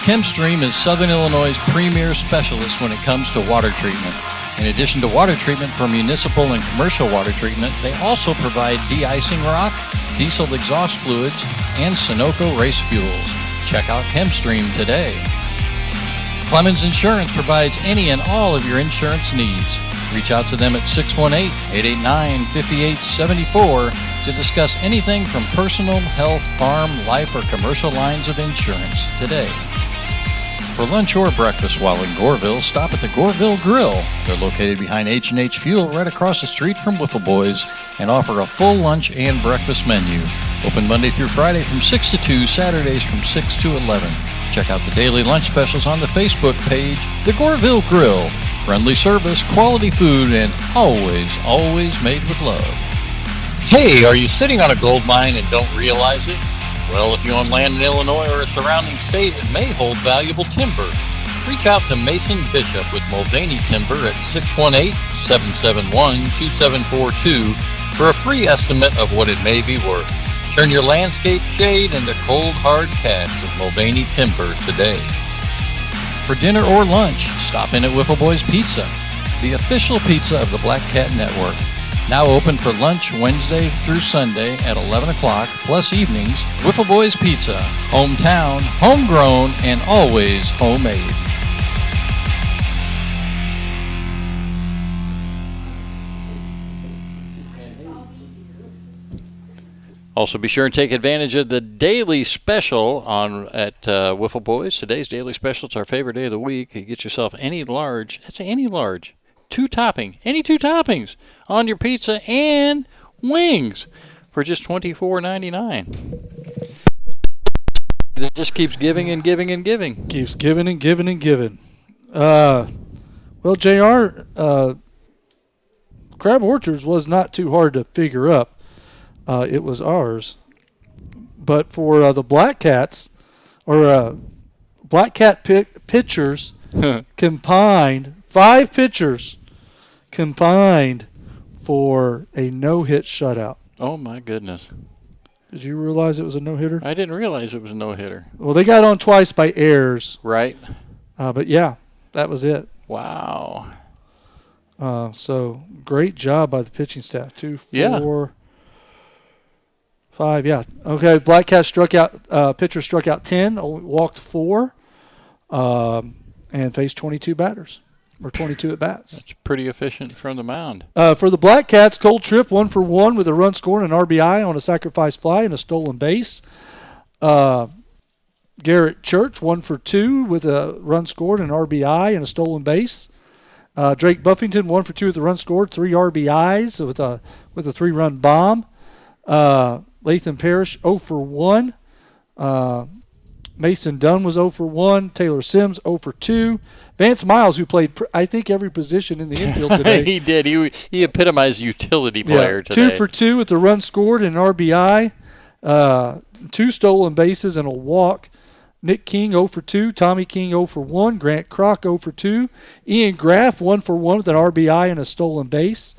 ChemStream is Southern Illinois' premier specialist when it comes to water treatment. In addition to water treatment for municipal and commercial water treatment, they also provide de-icing rock, diesel exhaust fluids, and Sunoco race fuels. Check out ChemStream today. Clemens Insurance provides any and all of your insurance needs. Reach out to them at 618-889-5874 to discuss anything from personal, health, farm, life, or commercial lines of insurance today. For lunch or breakfast while in Goreville, stop at the Goreville Grill. They're located behind H&H Fuel right across the street from Wiffle Boys and offer a full lunch and breakfast menu. Open Monday through Friday from 6 to 2, Saturdays from 6 to 11. Check out the daily lunch specials on the Facebook page, The Goreville Grill. Friendly service, quality food, and always made with love. Hey, are you sitting on a gold mine and don't realize it? Well, if you own land in Illinois or a surrounding state, it may hold valuable timber. Reach out to Mason Bishop with Mulvaney Timber at 618-771-2742 for a free estimate of what it may be worth. Turn your landscape shade into cold, hard cash with Mulvaney Timber today. For dinner or lunch, stop in at Wiffle Boys Pizza, the official pizza of the Blackcat Network. Now open for lunch Wednesday through Sunday at 11 o'clock, plus evenings. Wiffle Boys Pizza, hometown, homegrown, and always homemade.
Also, be sure and take advantage of the daily special at Wiffle Boys. Today's daily special, it's our favorite day of the week. You get yourself any large, any two toppings on your pizza and wings for just $24.99. It just keeps giving and giving and giving.
Keeps giving and giving and giving. Well, JR, Crab Orchards was not too hard to figure up. It was ours. But for the Blackcats, or Blackcat pitchers combined, 5 pitchers combined for a no-hit shutout.
Oh, my goodness.
Did you realize it was a no-hitter?
I didn't realize it was a no-hitter.
Well, they got on twice by errors.
Right.
But, yeah, that was it.
Wow.
So, great job by the pitching staff. 2, 4, 5, yeah. Okay, Blackcat pitcher struck out 10, walked 4, and faced 22 batters, or 22 at-bats.
That's pretty efficient from the mound.
For the Blackcats, Cole Tripp 1 for 1 with a run scored and an RBI on a sacrifice fly and a stolen base. Garrett Church 1 for 2 with a run scored, an RBI and a stolen base. Drake Buffington 1 for 2 with a run scored, 3 RBIs with a 3-run bomb. Lathan Parrish 0 for 1. Mason Dunn was 0 for 1. Taylor Sims 0 for 2. Vance Miles, who played, I think, every position in the infield today.
He did. He epitomized utility player today.
2 for 2 with a run scored and an RBI. 2 stolen bases and a walk. Nick King 0 for 2. Tommy King 0 for 1. Grant Kroc 0 for 2. Ian Graff 1 for 1 with an RBI and a stolen base.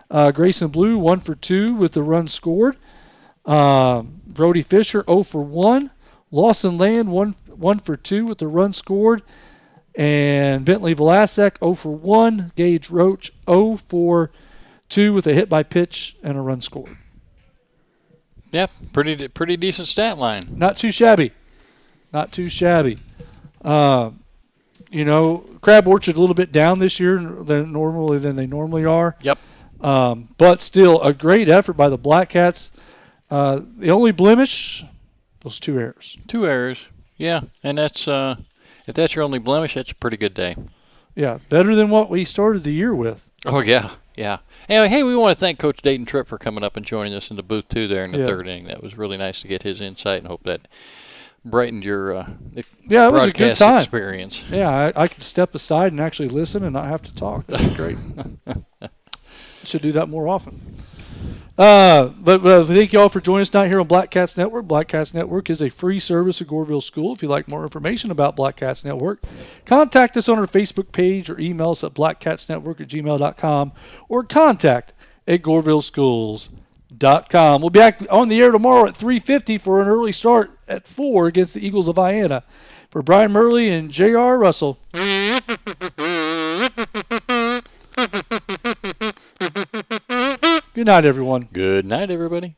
Grayson Blue 1 for 2 with the run scored. Brody Fisher 0 for 1. Lawson Land 1 for 2 with the run scored. And Bentley Velasek 0 for 1. Gage Roach 0 for 2 with a hit by pitch and a run scored.
Yeah, pretty decent stat line.
Not too shabby. Crab Orchard a little bit down this year than they normally are.
Yep.
But still a great effort by the Blackcats. The only blemish, those 2 errors.
2 errors, yeah. And that's if that's your only blemish, that's a pretty good day.
Yeah, better than what we started the year with.
Oh, yeah. Anyway, hey, we want to thank Coach Dayton Tripp for coming up and joining us in the booth, too, there in the third inning. That was really nice to get his insight, and hope that brightened your
it was a good time.
Experience.
Yeah, I could step aside and actually listen and not have to talk. That was great. Should do that more often. But thank you all for joining us tonight here on Blackcats Network. Blackcats Network is a free service of Goreville School. If you'd like more information about Blackcats Network, contact us on our Facebook page or email us at blackcatsnetwork@gmail.com or contact@gorevilleschools.com. We'll be back on the air tomorrow at 3:50 for an early start at 4 against the Eagles of Vienna. For Brian Murley and J.R. Russell. Good night, everyone.
Good night, everybody.